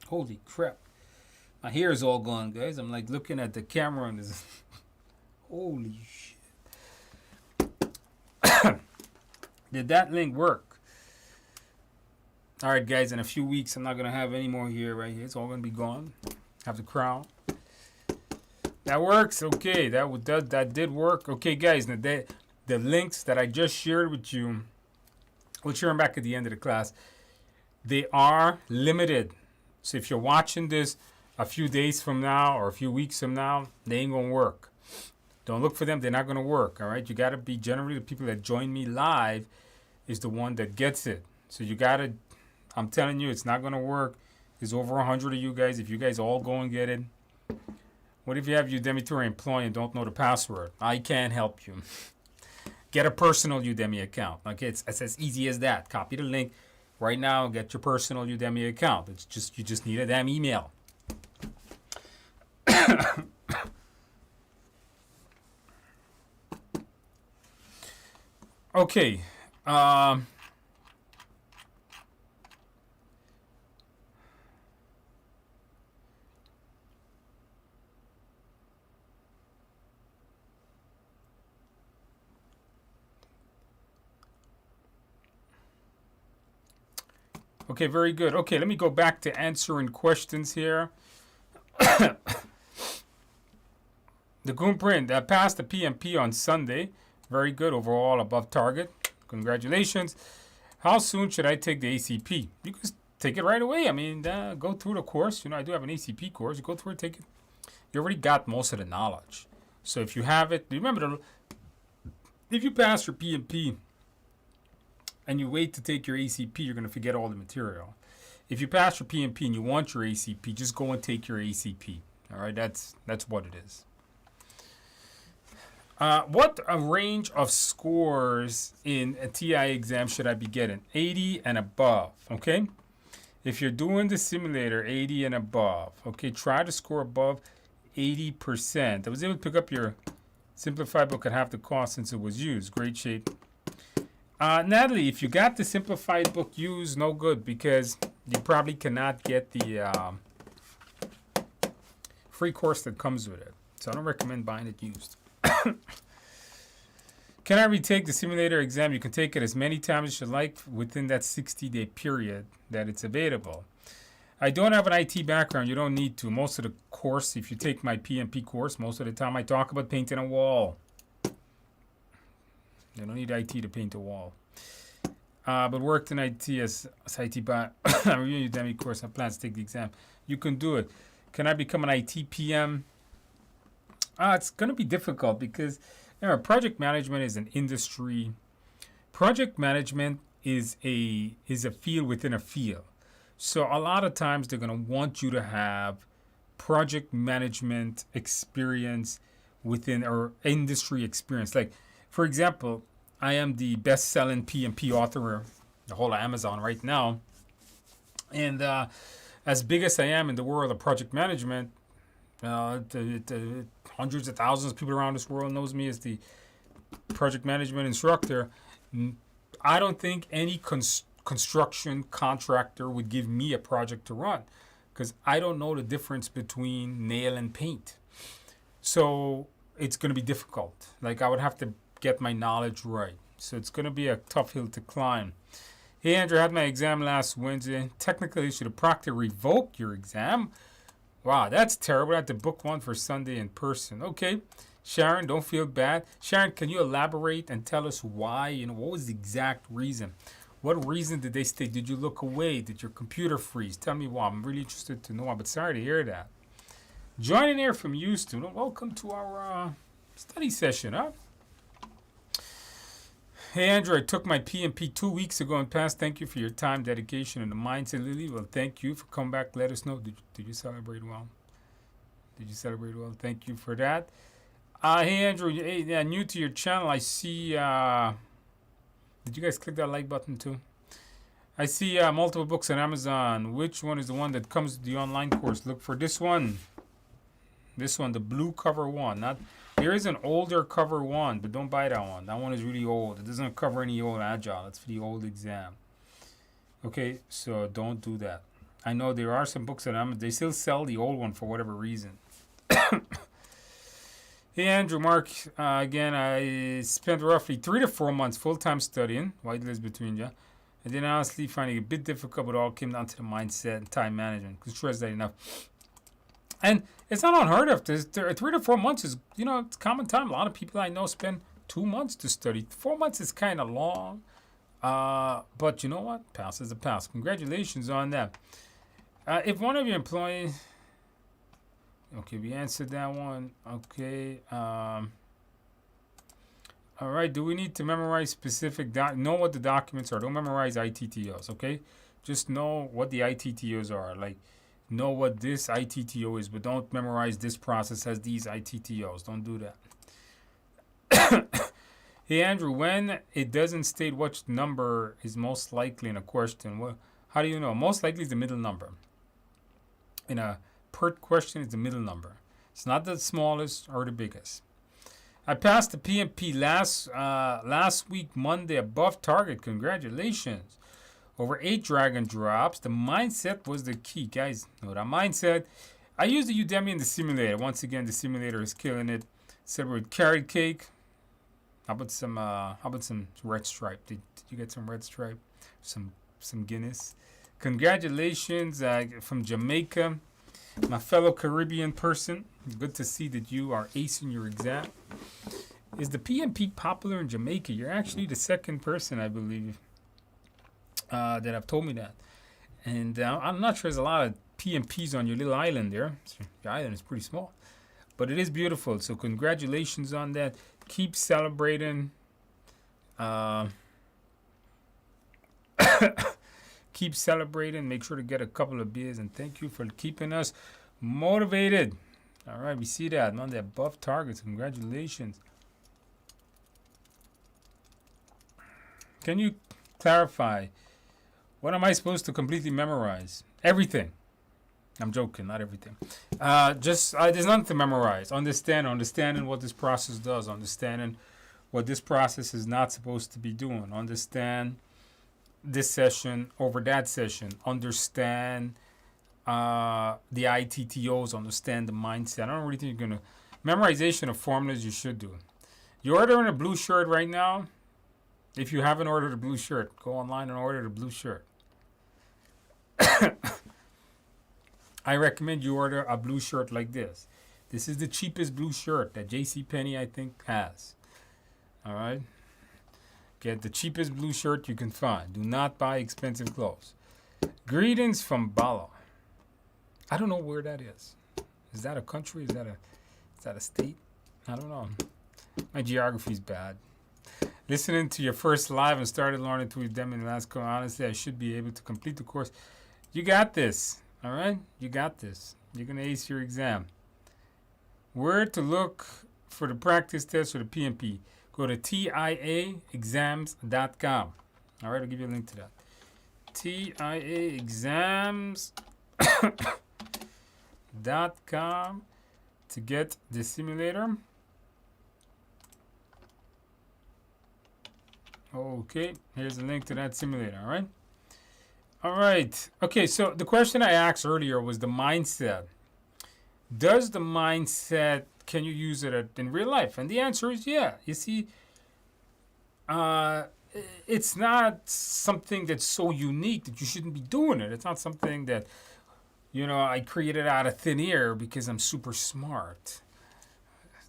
A: Holy crap. My hair is all gone, guys. I'm like looking at the camera and this. Holy shit. Did that link work? All right, guys, in a few weeks, I'm not going to have any more here right here. It's all going to be gone. Have the crown. That works. Okay, that did work. Okay, guys, the links that I just shared with you, we'll share them back at the end of the class. They are limited. So if you're watching this a few days from now or a few weeks from now, they ain't going to work. Don't look for them. They're not going to work, all right? You got to be generally the people that join me live is the one that gets it. So you got to, I'm telling you, it's not going to work. There's over 100 of you guys. If you guys all go and get it. What if you have Udemy Tour employee and don't know the password? I can't help you. Get a personal Udemy account. Okay, it's as easy as that. Copy the link right now. Get your personal Udemy account. It's just you just need a damn email. Okay. Okay, very good. Okay, let me go back to answering questions here. The Goomprint passed the PMP on Sunday. Very good. Overall, above target. Congratulations. How soon should I take the ACP? You can take it right away. I mean, go through the course. You know, I do have an ACP course. You go through it, take it. You already got most of the knowledge. So if you have it, remember, if you pass your PMP and you wait to take your ACP, you're going to forget all the material. If you pass your PMP and you want your ACP, just go and take your ACP. All right, that's what it is. What a range of scores in a TI exam should I be getting? 80 and above, okay? If you're doing the simulator, 80 and above, okay? Try to score above 80%. I was able to pick up your simplified book at half the cost since it was used. Great shape. Natalie, if you got the simplified book used, no good because you probably cannot get the free course that comes with it. So I don't recommend buying it used. Can I retake the simulator exam? You can take it as many times as you like within that 60-day period that it's available. I don't have an IT background. You don't need to. Most of the course, if you take my PMP course, most of the time I talk about painting a wall. You don't need IT to paint a wall. But worked in IT as IT bot. I'm reviewing Udemy course. I plan to take the exam. You can do it. Can I become an IT PM? It's going to be difficult because project management is an industry. Project management is a field within a field. So a lot of times they're going to want you to have project management experience within or industry experience. Like, for example, I am the best-selling PMP author, the whole of Amazon right now. And as big as I am in the world of project management, hundreds of thousands of people around this world knows me as the project management instructor. I don't think any construction contractor would give me a project to run because I don't know the difference between nail and paint. So it's going to be difficult. Like, I would have to get my knowledge right. So it's going to be a tough hill to climb. Hey, Andrew, I had my exam last Wednesday. Technically, should a proctor revoke your exam? Wow, that's terrible. I had to book one for Sunday in person. Okay, Sharon, don't feel bad. Sharon, can you elaborate and tell us why? What was the exact reason? What reason did they state? Did you look away? Did your computer freeze? Tell me why. I'm really interested to know. But sorry to hear that. Joining here from Houston. Welcome to our study session, huh? Hey, Andrew, I took my PMP 2 weeks ago and passed. Thank you for your time, dedication, and the mindset, Lily. Well, thank you for coming back. Let us know. Did you celebrate well? Did you celebrate well? Thank you for that. Hey, Andrew, hey, new to your channel. I see... did you guys click that like button too? I see multiple books on Amazon. Which one is the one that comes with the online course? Look for this one. This one, the blue cover one. There is an older cover one, but don't buy that one. That one is really old. It doesn't cover any old Agile. It's for the old exam. Okay, so don't do that. I know there are some books on Amazon. They still sell the old one for whatever reason. Hey, Andrew, Mark. Again, I spent roughly 3 to 4 months full-time studying. White list between you. And then honestly finding it a bit difficult, but it all came down to the mindset and time management. Because stress that enough. And it's not unheard of. 3 to 4 months is, it's common time. A lot of people I know spend 2 months to study. 4 months is kind of long. But you know what? Pass is a pass. Congratulations on that. If one of your employees... Okay, we answered that one. Okay. All right. Do we need to memorize specific... know what the documents are. Don't memorize ITTOs, okay? Just know what the ITTOs are. Like... know what this ITTO is, but don't memorize this process has these ITTOs. Don't do that. Hey, Andrew, when it doesn't state which number is most likely in a question, how do you know? Most likely is the middle number. In a PERT question, it's the middle number. It's not the smallest or the biggest. I passed the PMP last week, Monday, above target. Congratulations. Over 8 drag and drops. The mindset was the key. Guys, know that mindset. I used the Udemy and the simulator. Once again, the simulator is killing it. Celebrate carrot cake. How about some red stripe? Did you get some red stripe? Some Guinness. Congratulations from Jamaica. My fellow Caribbean person. Good to see that you are acing your exam. Is the PMP popular in Jamaica? You're actually the second person, I believe, that have told me that. And I'm not sure there's a lot of PMPs on your little island there. Your island is pretty small. But it is beautiful. So congratulations on that. Keep celebrating. Keep celebrating. Make sure to get a couple of beers. And thank you for keeping us motivated. All right, we see that. On the above targets. Congratulations. Can you clarify? What am I supposed to completely memorize? Everything. I'm joking, not everything. There's nothing to memorize. Understanding what this process does. Understanding what this process is not supposed to be doing. Understand this session over that session. Understand the ITTOs. Understand the mindset. I don't really think you're going to... Memorization of formulas, you should do. You're ordering a blue shirt right now. If you haven't ordered a blue shirt, go online and order the blue shirt. I recommend you order a blue shirt like this. This is the cheapest blue shirt that JCPenney, I think, has. All right? Get the cheapest blue shirt you can find. Do not buy expensive clothes. Greetings from Bala. I don't know where that is. Is that a country? Is that a state? I don't know. My geography's bad. Listening to your first live and started learning to read them in the last course. Honestly, I should be able to complete the course. You got this. All right? You got this. You're going to ace your exam. Where to look for the practice test or the PMP? Go to TIAexams.com. All right? I'll give you a link to that. TIAexams.com to get the simulator. Okay, here's a link to that simulator, all right? All right. Okay, so the question I asked earlier was the mindset. Does the mindset, can you use it in real life? And the answer is yeah. You see, it's not something that's so unique that you shouldn't be doing it. It's not something that, I created out of thin air because I'm super smart.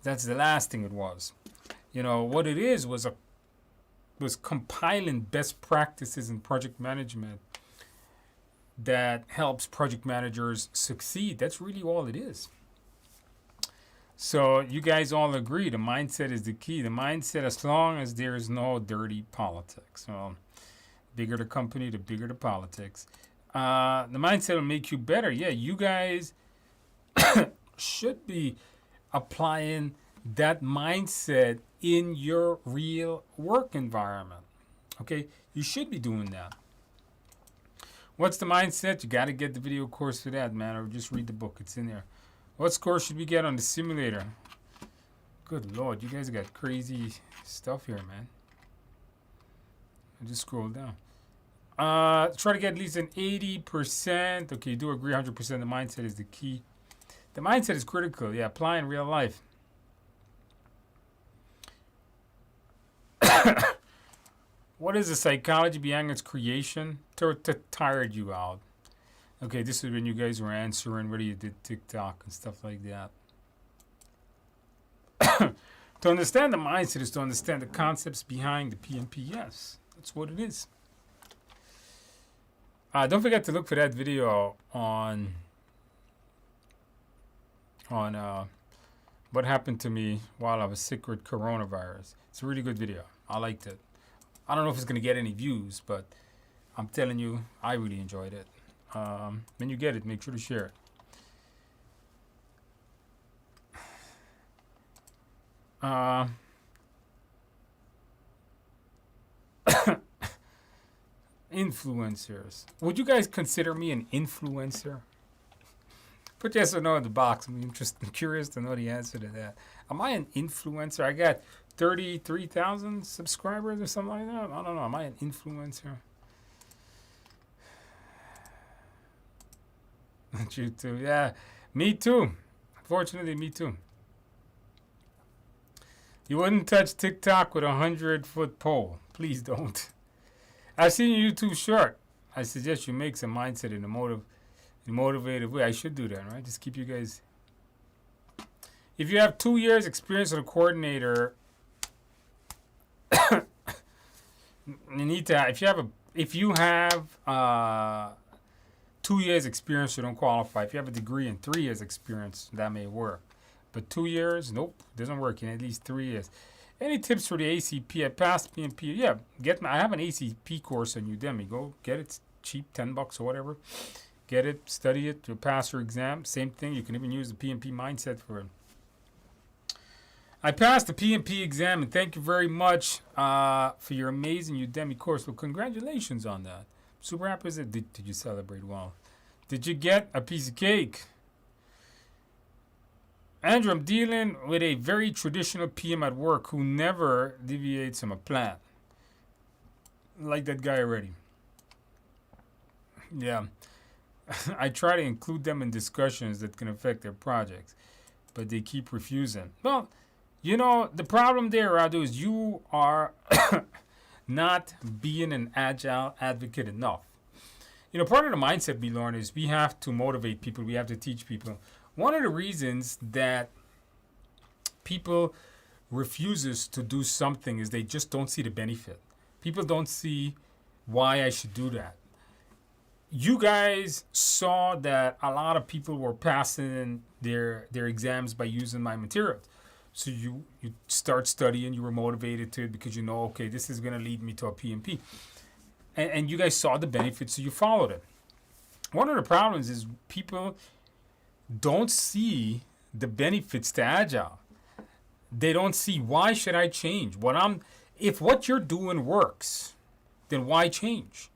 A: That's the last thing it was. What it is was compiling best practices in project management that helps project managers succeed. That's really all it is. So you guys all agree the mindset is the key. The mindset, as long as there is no dirty politics. Well, bigger the company, the bigger the politics. The mindset will make you better. Yeah, you guys should be applying that mindset in your real work environment. Okay, you should be doing that. What's the mindset? You got to get the video course for that, man, or just read the book. It's in there. What score should we get on the simulator? Good Lord, you guys got crazy stuff here, man. I just scroll down. Try to get at least an 80%. Okay, you do agree 100%. The mindset is the key. The mindset is critical. Yeah, apply in real life. What is the psychology behind its creation? To tired you out. Okay, this is when you guys were answering whether you did TikTok and stuff like that. To understand the mindset is to understand the concepts behind the PMP. Yes, that's what it is. Don't forget to look for that video on what happened to me while I was sick with coronavirus. It's a really good video. I liked it. I don't know if it's going to get any views, but I'm telling you, I really enjoyed it. When you get it, make sure to share it. Influencers. Would you guys consider me an influencer? Put yes or no in the box. I'm curious to know the answer to that. Am I an influencer? I got 33,000 subscribers or something like that. I don't know. Am I an influencer? You too. Yeah, me too. Unfortunately, me too. You wouldn't touch TikTok with a 100-foot pole. Please don't. I've seen your YouTube short. I suggest you make some mindset in a motivated way. I should do that, right? Just keep you guys. If you have 2 years experience as a coordinator, you need to. If you have 2 years experience, you don't qualify. If you have a degree and 3 years experience, that may work. But 2 years, nope, doesn't work. In at least 3 years. Any tips for the ACP? I passed PMP. Yeah, I have an ACP course on Udemy. Go get it. It's cheap, $10 or whatever. Get it, study it, you'll pass your exam. Same thing. You can even use the PMP mindset for it. I passed the PMP exam, and thank you very much for your amazing Udemy course. Well, congratulations on that. Super happy. Did you celebrate well? Did you get a piece of cake? Andrew, I'm dealing with a very traditional PM at work who never deviates from a plan. Like that guy already. Yeah. I try to include them in discussions that can affect their projects, but they keep refusing. Well, You know, the problem there, Radu, is you are not being an agile advocate enough. You know, part of the mindset we learn is we have to motivate people, we have to teach people. One of the reasons that people refuses to do something is they just don't see the benefit. People don't see why I should do that. You guys saw that a lot of people were passing their exams by using my materials. So you start studying, you were motivated to it because you know, okay, this is going to lead me to a PMP. And you guys saw the benefits, so you followed it. One of the problems is people don't see the benefits to Agile. They don't see, why should I change? If what you're doing works, then why change?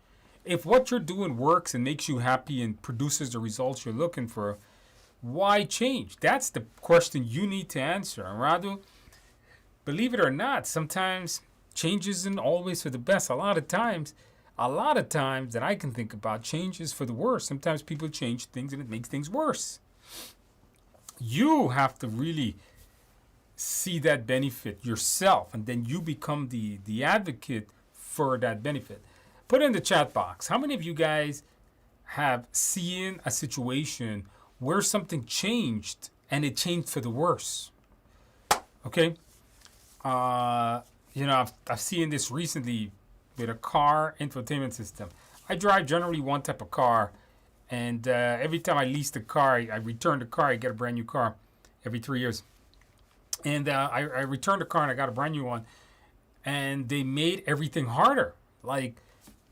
A: If what you're doing works and makes you happy and produces the results you're looking for, why change? That's the question you need to answer. And Radu, believe it or not, sometimes change isn't always for the best. A lot of times that I can think about, change is for the worse. Sometimes people change things and it makes things worse. You have to really see that benefit yourself, and then you become the advocate for that benefit. Put it in the chat box. How many of you guys have seen a situation where something changed and it changed for the worse? Okay. You know, I've seen this recently with a car infotainment system. I drive generally one type of car, and every time I lease the car, I return the car, I get a brand new car every 3 years. And I returned the car and I got a brand new one, and they made everything harder. Like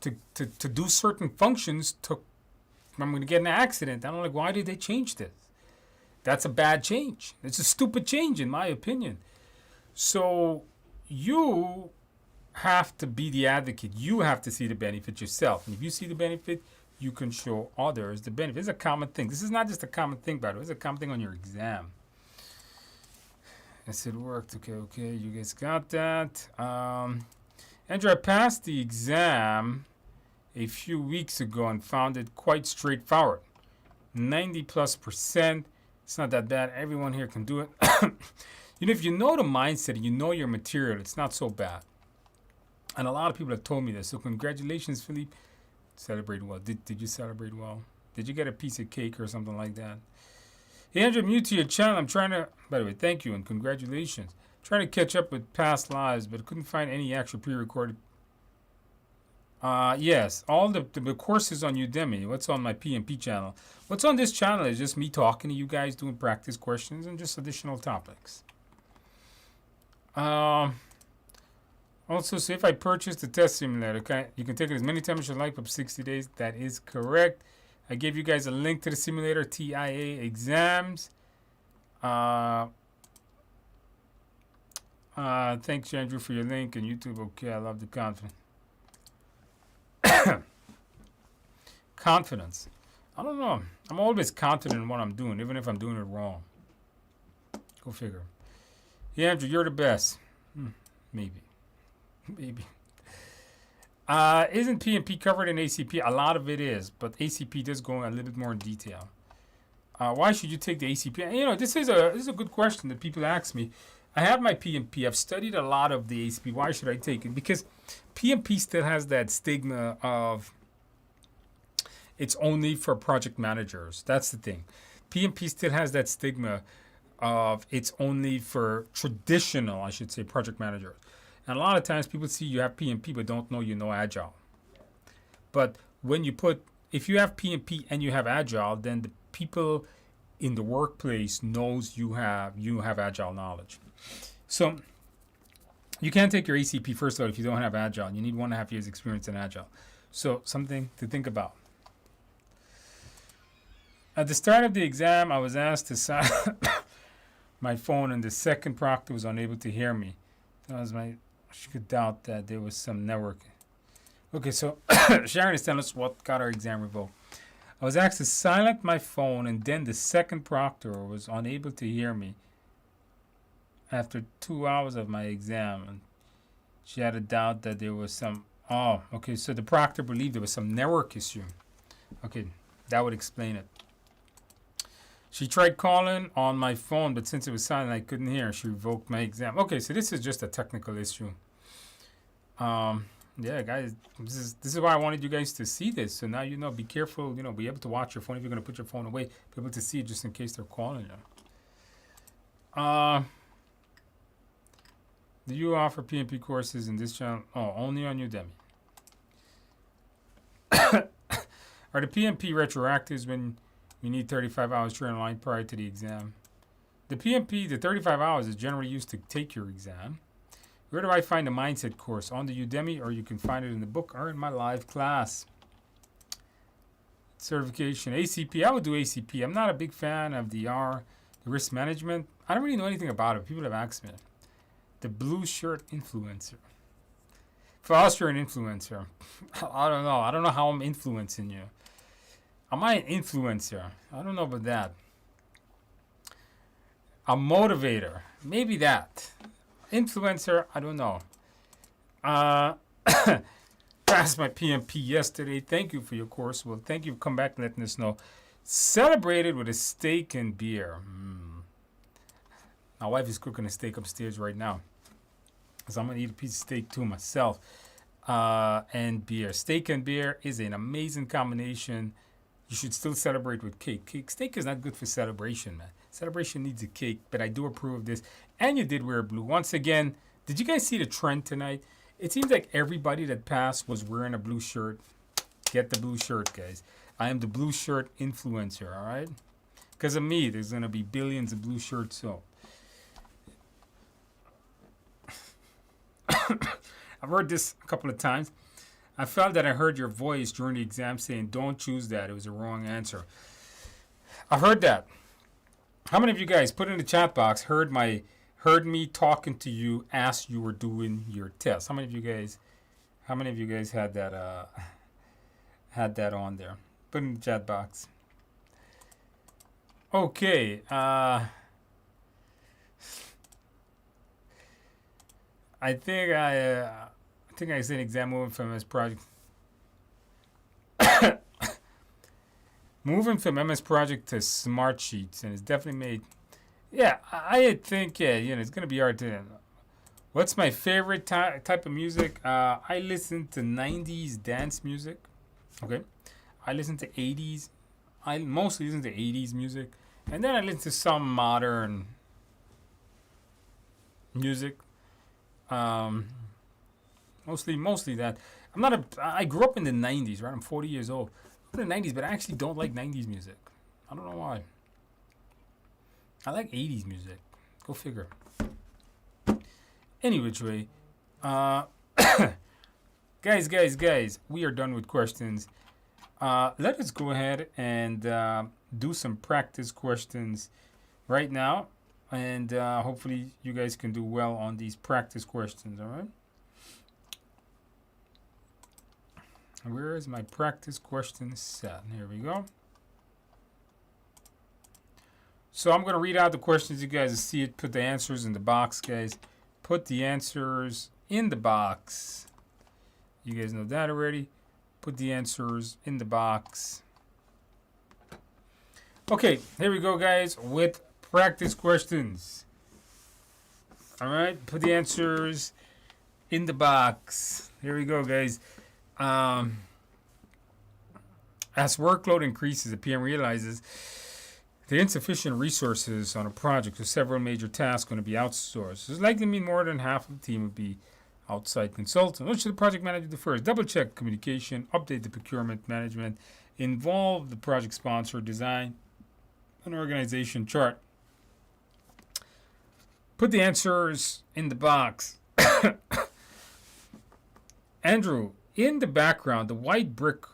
A: to do certain functions I'm going to get in an accident. I'm like, why did they change this? That's a bad change. It's a stupid change in my opinion. So you have to be the advocate. You have to see the benefit yourself. And if you see the benefit, you can show others the benefit. It's a common thing. This is not just a common thing, by the way. It's a common thing on your exam. Yes, it worked. Okay. You guys got that. Andrew, I passed the exam a few weeks ago and found it quite straightforward. 90+%. It's not that bad. Everyone here can do it. You know, if you know the mindset and you know your material, it's not so bad. And a lot of people have told me this. So congratulations, Philippe. Celebrate well. Did you celebrate well? Did you get a piece of cake or something like that? Hey, Andrew, I'm new to your channel. I'm trying to, by the way, thank you and congratulations. Trying to catch up with past lives, but couldn't find any actual pre-recorded. Yes, all the courses on Udemy. What's on my PMP channel? What's on this channel is just me talking to you guys, doing practice questions, and just additional topics. Also, so if I purchase the test simulator, you can take it as many times as you like, up 60 days. That is correct. I gave you guys a link to the simulator, TIA exams. Thanks, Andrew, for your link and YouTube. Okay, I love the confidence. Confidence. I don't know. I'm always confident in what I'm doing, even if I'm doing it wrong. Go figure. Yeah, Andrew, you're the best. Maybe. Isn't PMP covered in ACP? A lot of it is, but ACP does go a little bit more in detail. Why should you take the ACP? You know, this is a good question that people ask me. I have my PMP. I've studied a lot of the ACP. Why should I take it? Because PMP still has that stigma of it's only for project managers. That's the thing. PMP still has that stigma of it's only for traditional, I should say, project managers. And a lot of times people see you have PMP but don't know you know Agile. But when you if you have PMP and you have Agile, then the people in the workplace knows you have Agile knowledge. So you can't take your ACP first of all if you don't have Agile. You need 1.5 years experience in Agile. So something to think about. At the start of the exam, I was asked to sign my phone, and the second proctor was unable to hear me. That was I could doubt that there was some network. Okay, so Sharon is telling us what got our exam revoked. I was asked to silence my phone, and then the second proctor was unable to hear me after 2 hours of my exam. And she had a doubt that there was some... Oh, okay, so the proctor believed there was some network issue. Okay, that would explain it. She tried calling on my phone, but since it was silent, I couldn't hear. She revoked my exam. Okay, so this is just a technical issue. Yeah, guys, this is why I wanted you guys to see this. So now you know. Be careful. You know, be able to watch your phone if you're gonna put your phone away. Be able to see it just in case they're calling you. Do you offer PMP courses in this channel? Oh, only on Udemy. Are the PMP retroactives when you need 35 hours training online prior to the exam? The PMP, the 35 hours is generally used to take your exam. Where do I find the mindset course? On the Udemy, or you can find it in the book or in my live class. Certification, ACP. I would do ACP. I'm not a big fan of the risk management. I don't really know anything about it. People have asked me. The blue shirt influencer. For us, you're an influencer. I don't know. I don't know how I'm influencing you. Am I an influencer? I don't know about that. A motivator. Maybe that. Influencer, I don't know. Passed my PMP yesterday. Thank you for your course. Well, thank you for coming back and letting us know. Celebrated with a steak and beer. My wife is cooking a steak upstairs right now. So I'm going to eat a piece of steak too myself. And beer. Steak and beer is an amazing combination. You should still celebrate with cake. Steak is not good for celebration, man. Celebration needs a cake, but I do approve of this. And you did wear blue. Once again, did you guys see the trend tonight? It seems like everybody that passed was wearing a blue shirt. Get the blue shirt, guys. I am the blue shirt influencer, all right? Because of me, there's going to be billions of blue shirts. So I've heard this a couple of times. I felt that I heard your voice during the exam saying, don't choose that. It was a wrong answer. I've heard that. How many of you guys, put in the chat box, heard me talking to you as you were doing your test? How many of you guys had that on there? Put in the chat box. Okay. I think I said exam moving from MS Project. Moving from MS Project to Smart Sheets, and it's definitely made. Yeah, I think it's gonna be hard to. What's my favorite type of music? I listen to 90s dance music. Okay, I listen to 80s. I mostly listen to 80s music, and then I listen to some modern music. Mostly that. I grew up in the 90s, right? I'm 40 years old. I'm in the 90s, but I actually don't like 90s music. I don't know why. I like 80s music. Go figure. Any which way. Guys, we are done with questions. Let us go ahead and do some practice questions right now. And hopefully you guys can do well on these practice questions, all right? Where is my practice question set? Here we go. So I'm going to read out the questions. You guys see it. Put the answers in the box, guys. Put the answers in the box. You guys know that already. Put the answers in the box. Okay, here we go, guys, with practice questions. All right, put the answers in the box. Here we go, guys. As workload increases, the PM realizes the insufficient resources on a project with several major tasks going to be outsourced. It's likely to mean more than half of the team will be outside consultants. What should the project manager do first? Double check communication, update the procurement management, involve the project sponsor, design an organization chart. Put the answers in the box. Andrew, in the background, the white brick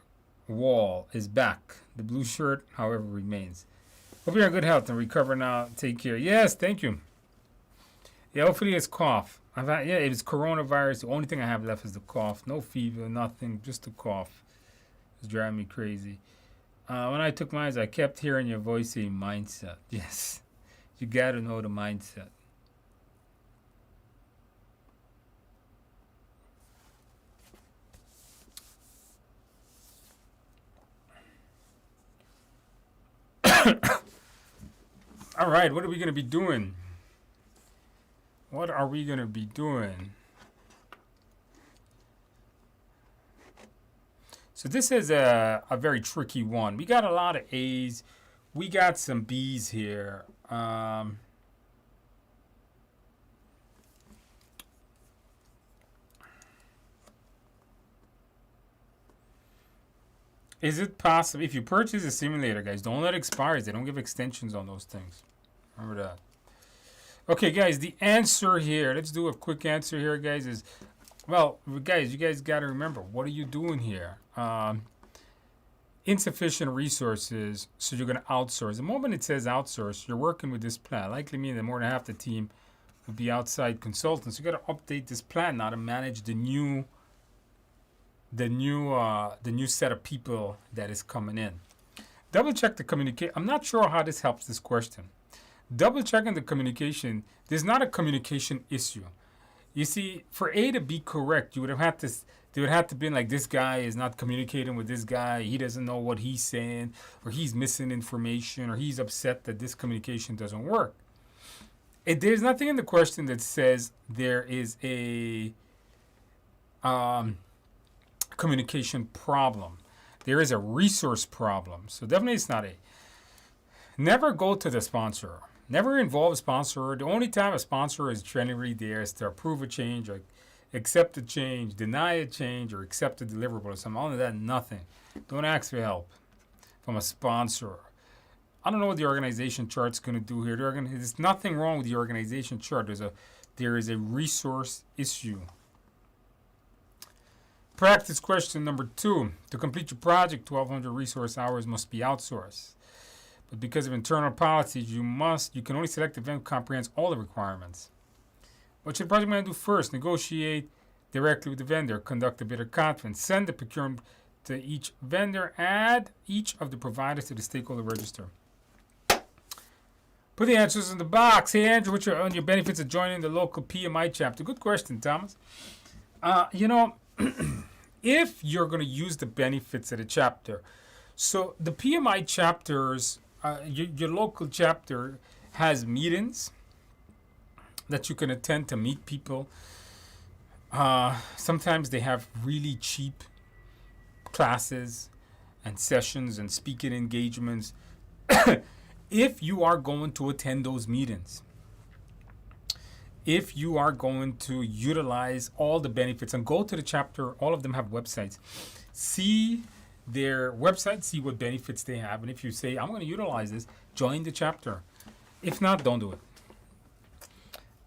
A: wall is back. The blue shirt, however, remains. Hope you're in good health and recover now. Take care. Yes, thank you. Yeah, hopefully it's cough. It was coronavirus. The only thing I have left is the cough. No fever, nothing, just the cough. It's driving me crazy. When I took mine, I kept hearing your voice saying mindset. Yes, you got to know the mindset. All right, what are we going to be doing? What are we going to be doing? So this is a very tricky one. We got a lot of A's. We got some B's here. Is it possible, if you purchase a simulator, guys, don't let it expire. They don't give extensions on those things. Remember that. Okay, guys, the answer here, let's do a quick answer here, guys, is, well, guys, you guys got to remember, what are you doing here? Insufficient resources, so you're going to outsource. The moment it says outsource, you're working with this plan. Likely means that more than half the team would be outside consultants. You got to update this plan now to manage the new set of people that is coming in. Double check the communication. I'm not sure how this helps this question. Double checking the communication. There's not a communication issue. You see, for A to be correct, you would have had to. They would have to be like, this guy is not communicating with this guy. He doesn't know what he's saying, or he's missing information, or he's upset that this communication doesn't work. There's nothing in the question that says there is a communication problem. There is a resource problem. So definitely it's not A. Never go to the sponsor. Never involve a sponsor. The only time a sponsor is generally there is to approve a change, or accept a change, deny a change, or accept a deliverable or something. Other than that, nothing. Don't ask for help from a sponsor. I don't know what the organization chart's going to do here. There's nothing wrong with the organization chart. There is a resource issue. Practice question number 2. To complete your project, 1,200 resource hours must be outsourced. But because of internal policies, you can only select the vendor that comprehends all the requirements. What should the project manager do first? Negotiate directly with the vendor. Conduct a bidder conference. Send the procurement to each vendor. Add each of the providers to the stakeholder register. Put the answers in the box. Hey, Andrew, what are your benefits of joining the local PMI chapter? Good question, Thomas. If you're going to use the benefits of the chapter, so the PMI chapters, your local chapter has meetings that you can attend to meet people. Sometimes they have really cheap classes and sessions and speaking engagements. If you are going to attend those meetings, if you are going to utilize all the benefits and go to the chapter, all of them have websites. See their website, see what benefits they have. And if you say, I'm going to utilize this, join the chapter. If not, don't do it.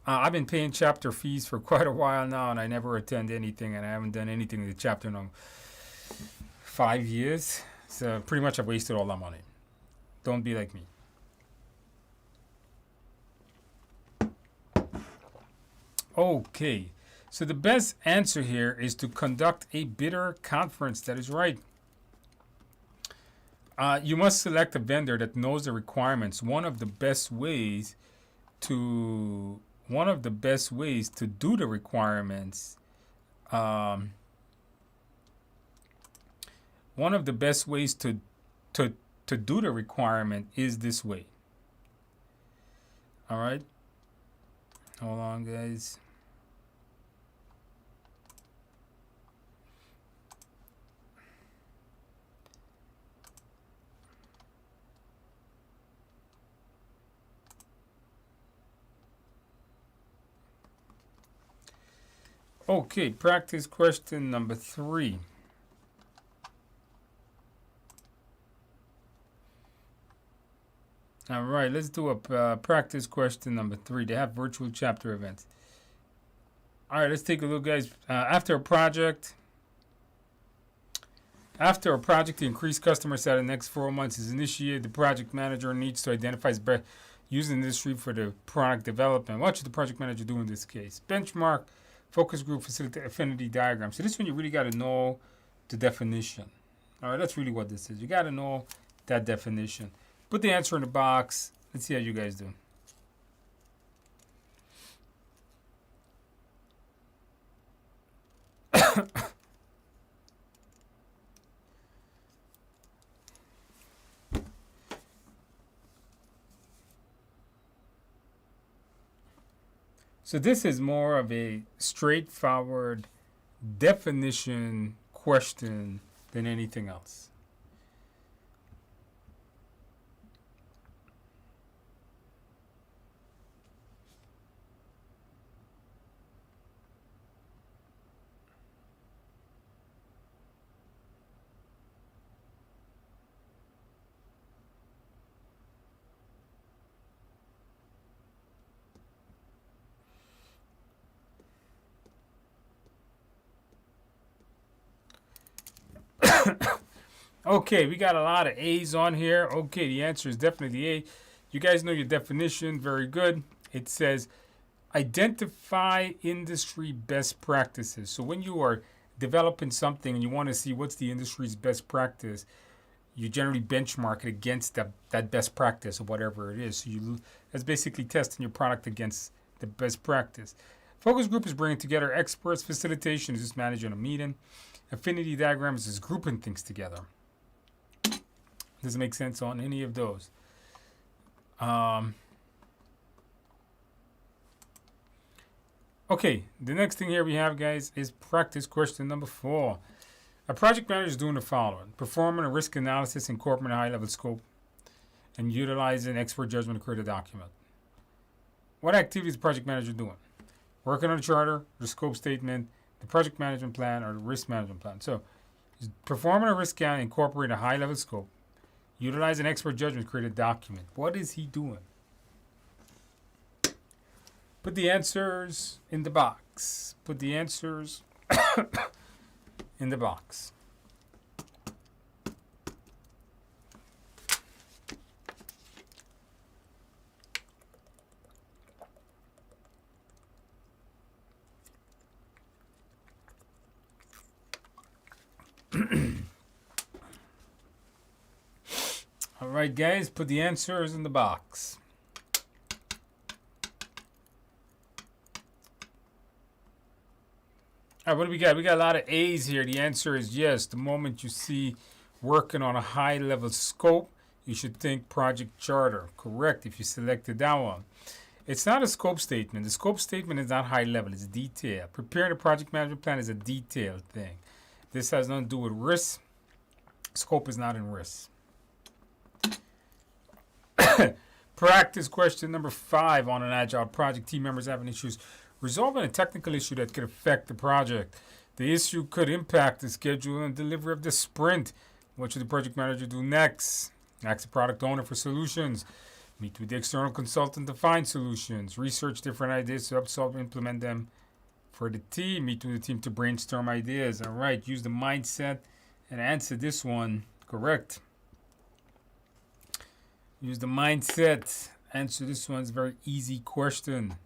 A: I've been paying chapter fees for quite a while now, and I never attend anything, and I haven't done anything in the chapter in 5 years. So pretty much I've wasted all that money. Don't be like me. Okay, so the best answer here is to conduct a bidder conference. That is right. You must select a vendor that knows the requirements. One of the best ways to do the requirements. One of the best ways to do the requirement is this way. All right. Hold on, guys. Okay, practice question number 3. All right, let's do a practice question number 3. They have virtual chapter events. All right, let's take a look, guys. After a project to increase customer sat in the next 4 months is initiated, the project manager needs to identify his best use industry for the product development. What should the project manager do in this case? Benchmark, focus group, facilitate affinity diagram. So this one you really got to know the definition. All right, that's really what this is. You got to know that definition. Put the answer in the box. Let's see how you guys do. So this is more of a straightforward definition question than anything else. Okay, we got a lot of A's on here. Okay, the answer is definitely A. You guys know your definition. Very good. It says identify industry best practices. So when you are developing something and you want to see what's the industry's best practice, you generally benchmark it against that best practice or whatever it is. So that's basically testing your product against the best practice. Focus group is bringing together experts. Facilitation is just managing a meeting. Affinity diagrams is grouping things together. Doesn't make sense on any of those. Okay, the next thing here we have, guys, is practice question number 4. A project manager is doing the following: performing a risk analysis, incorporating a high-level scope, and utilizing expert judgment to create a document. What activity is the project manager doing? Working on the charter, the scope statement, the project management plan, or the risk management plan. So, he's performing a risk scan, incorporating a high-level scope, utilizing expert judgment to create a document. What is he doing? Put the answers in the box. Put the answers in the box. All right, guys, put the answers in the box. All right, what do we got? We got a lot of A's here. The answer is yes. The moment you see working on a high-level scope, you should think project charter. Correct, if you selected that one. It's not a scope statement. The scope statement is not high-level. It's detailed. Preparing a project management plan is a detailed thing. This has nothing to do with risk. Scope is not in risk. Practice question number 5 on an Agile project. Team members having issues resolving a technical issue that could affect the project. The issue could impact the schedule and delivery of the sprint. What should the project manager do next? Ask the product owner for solutions. Meet with the external consultant to find solutions. Research different ideas to help solve and implement them for the team. Meet with the team to brainstorm ideas. All right, use the mindset and answer this one correct. Use the mindset. Answer this one. It's a very easy question.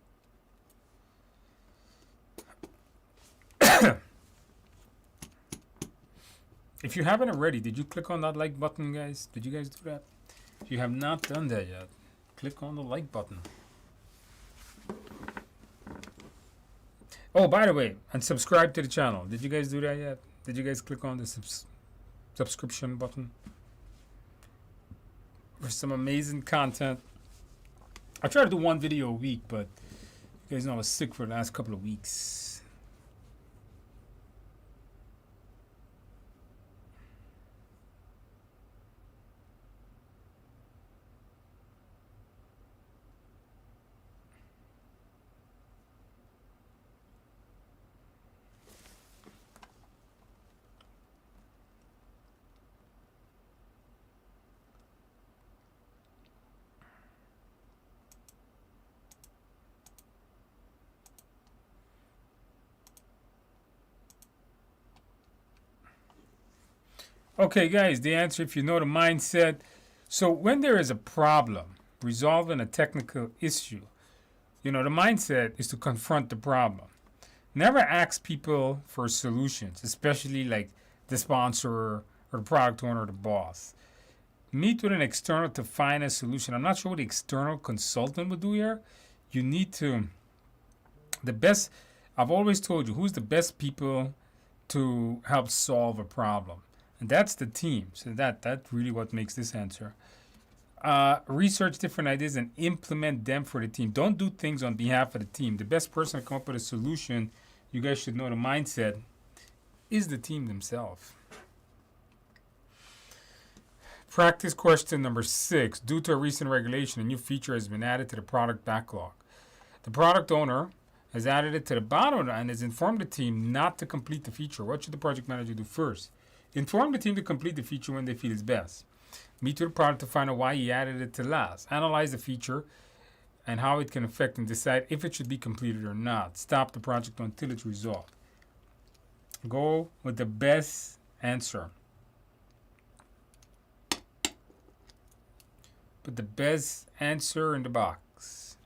A: If you haven't already, did you click on that like button, guys? Did you guys do that? If you have not done that yet, click on the like button. Oh, by the way, and subscribe to the channel. Did you guys do that yet? Did you guys click on the subscription button? For some amazing content. I try to do one video a week, but you guys know I was sick for the last couple of weeks. Okay, guys, the answer, if you know the mindset. So when there is a problem, resolving a technical issue, the mindset is to confront the problem. Never ask people for solutions, especially like the sponsor or the product owner or the boss. Meet with an external to find a solution. I'm not sure what the external consultant would do here. You need to, I've always told you, who's the best people to help solve a problem? And that's the team. So that's really what makes this answer. Research different ideas and implement them for the team. Don't do things on behalf of the team. The best person to come up with a solution, you guys should know the mindset, is the team themselves. Practice question number 6. Due to a recent regulation, a new feature has been added to the product backlog. The product owner has added it to the bottom and has informed the team not to complete the feature. What should the project manager do first? Inform the team to complete the feature when they feel is best. Meet with the product to find out why he added it to last. Analyze the feature and how it can affect and decide if it should be completed or not. Stop the project until it's resolved. Go with the best answer. Put the best answer in the box.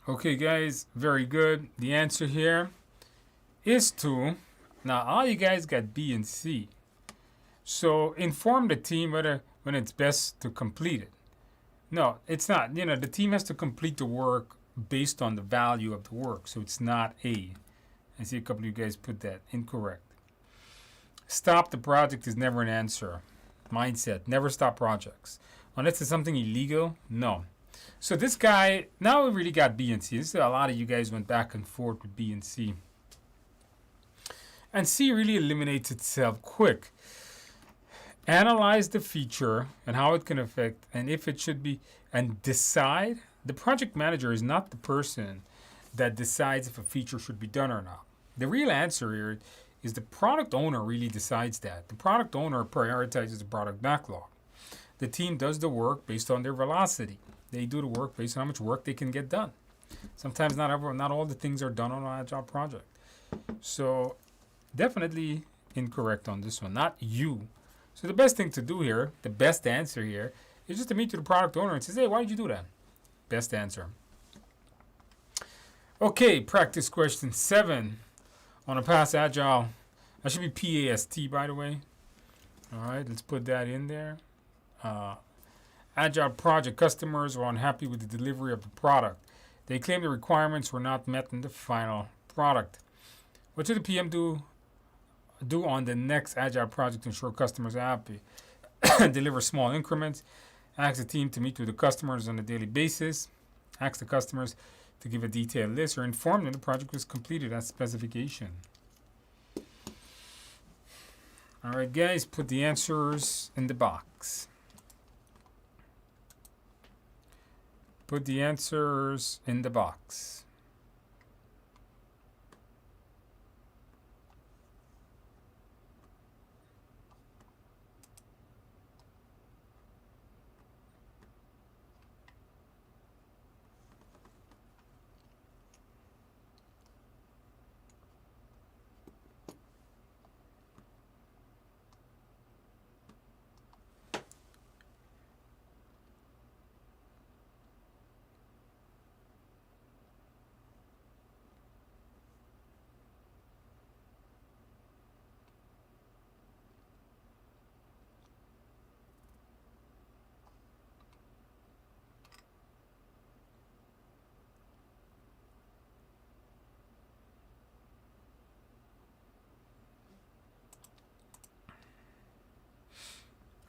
A: Okay, guys, very good. The answer here is 2. Now, all you guys got B and C. So, inform the team whether when it's best to complete it. No, it's not. The team has to complete the work based on the value of the work. So, it's not A. I see a couple of you guys put that incorrect. Stop the project is never an answer. Mindset. Never stop projects. Unless it's something illegal, no. So this guy, now we really got B and C. This is a lot of you guys went back and forth with B and C. And C really eliminates itself quick. Analyze the feature and how it can affect and if it should be, and decide. The project manager is not the person that decides if a feature should be done or not. The real answer here is the product owner really decides that. The product owner prioritizes the product backlog. The team does the work based on their velocity. They do the work based on how much work they can get done. Sometimes not all the things are done on an agile project. So definitely incorrect on this one, not you. So the best thing to do here, the best answer here, is just to meet with the product owner and say, hey, why did you do that? Best answer. Okay, practice question 7 on a past agile. That should be PAST, by the way. All right, let's put that in there. Agile project customers were unhappy with the delivery of the product. They claimed the requirements were not met in the final product. What should the PM do on the next agile project to ensure customers are happy? Deliver small increments. Ask the team to meet with the customers on a daily basis. Ask the customers to give a detailed list or inform them the project was completed as specification. All right, guys, put the answers in the box. Put the answers in the box.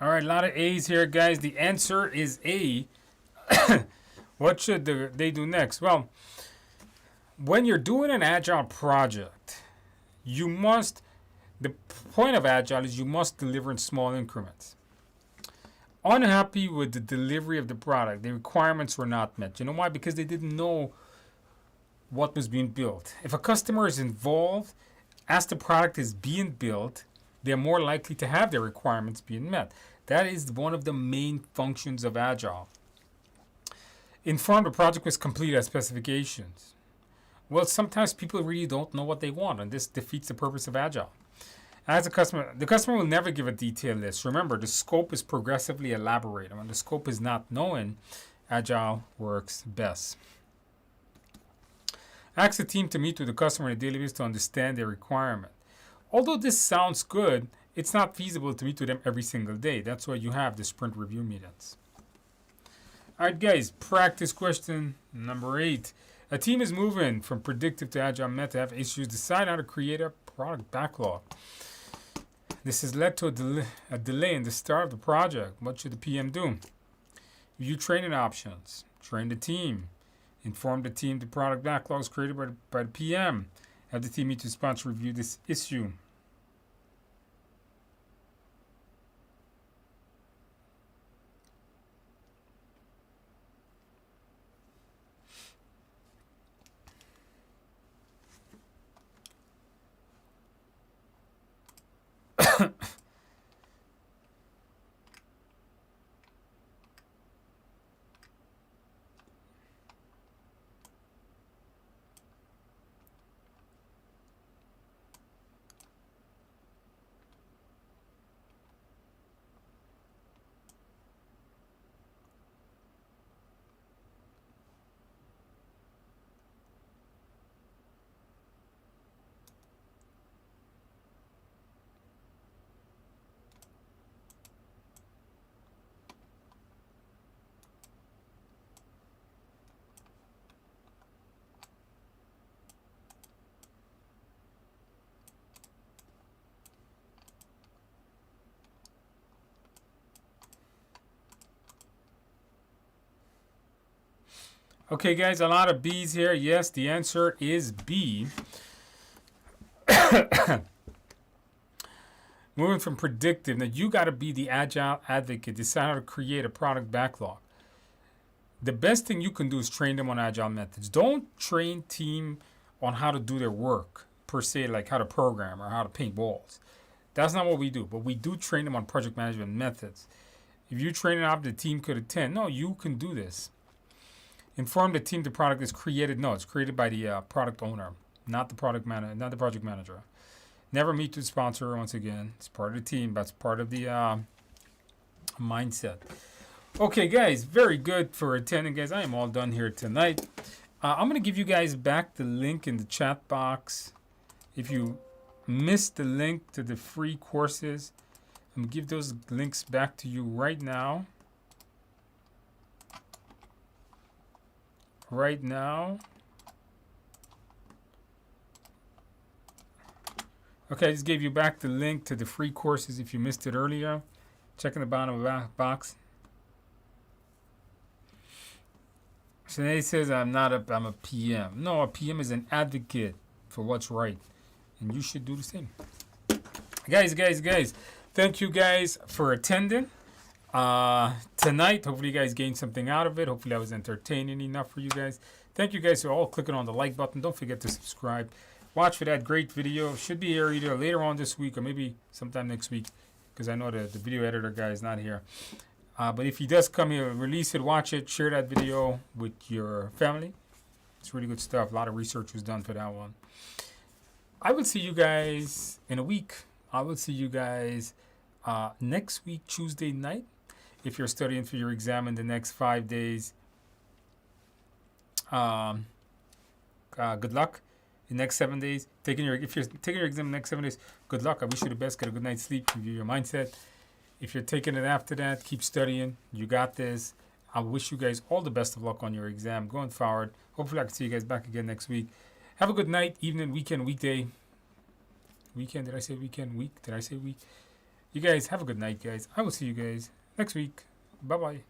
A: All right, a lot of A's here, guys. The answer is A. What should they do next? Well, when you're doing an agile project, you must, the point of agile is you must deliver in small increments. Unhappy with the delivery of the product, the requirements were not met. You know why? Because they didn't know what was being built. If a customer is involved as the product is being built, they're more likely to have their requirements being met. That is one of the main functions of Agile. Inform the project was completed at specifications. Well, sometimes people really don't know what they want, and this defeats the purpose of Agile. As a customer, the customer will never give a detailed list. Remember, the scope is progressively elaborated. When the scope is not known, Agile works best. Ask the team to meet with the customer on a daily basis to understand their requirement. Although this sounds good, it's not feasible to meet with them every single day. That's why you have the sprint review meetings. All right, guys, practice question number 8. A team is moving from predictive to agile method to have issues. Decide how to create a product backlog. This has led to a delay in the start of the project. What should the PM do? Review training options. Train the team. Inform the team the product backlog is created by the PM. Have the team meet to sponsor review this issue. Okay, guys, a lot of B's here. Yes, the answer is B. Moving from predictive. Now, you got to be the agile advocate. Decide how to create a product backlog. The best thing you can do is train them on agile methods. Don't train team on how to do their work, per se, like how to program or how to paint walls. That's not what we do. But we do train them on project management methods. If you train it up, the team could attend. No, you can do this. Inform the team the product is created. No, it's created by the product owner, not the project manager. Never meet the sponsor. Once again, it's part of the team. That's part of the mindset. Okay, guys, very good for attending, guys. I am all done here tonight. I'm gonna give you guys back the link in the chat box. If you missed the link to the free courses, I'm gonna give those links back to you right now. Right now. Okay, I just gave you back the link to the free courses if you missed it earlier. Check in the bottom of the box. Sinead says I'm a PM. No, a PM is an advocate for what's right. And you should do the same. Guys. Thank you guys for attending. Tonight, hopefully you guys gained something out of it. Hopefully I was entertaining enough for you guys. Thank you guys for all clicking on the like button. Don't forget to subscribe. Watch for that great video. Should be here either later on this week or maybe sometime next week, because I know the video editor guy is not here. But if he does come here, release it, watch it, share that video with your family. It's really good stuff. A lot of research was done for that one. I will see you guys in a week. I will see you guys next week, Tuesday night. If you're studying for your exam in the next 5 days, good luck. The next 7 days, if you're taking your exam in the next 7 days, good luck. I wish you the best. Get a good night's sleep. Review your mindset. If you're taking it after that, keep studying. You got this. I wish you guys all the best of luck on your exam going forward. Hopefully I can see you guys back again next week. Have a good night, evening, weekend, weekday. Weekend, did I say weekend? Week? Did I say week? You guys have a good night, guys. I will see you guys next week. Bye bye.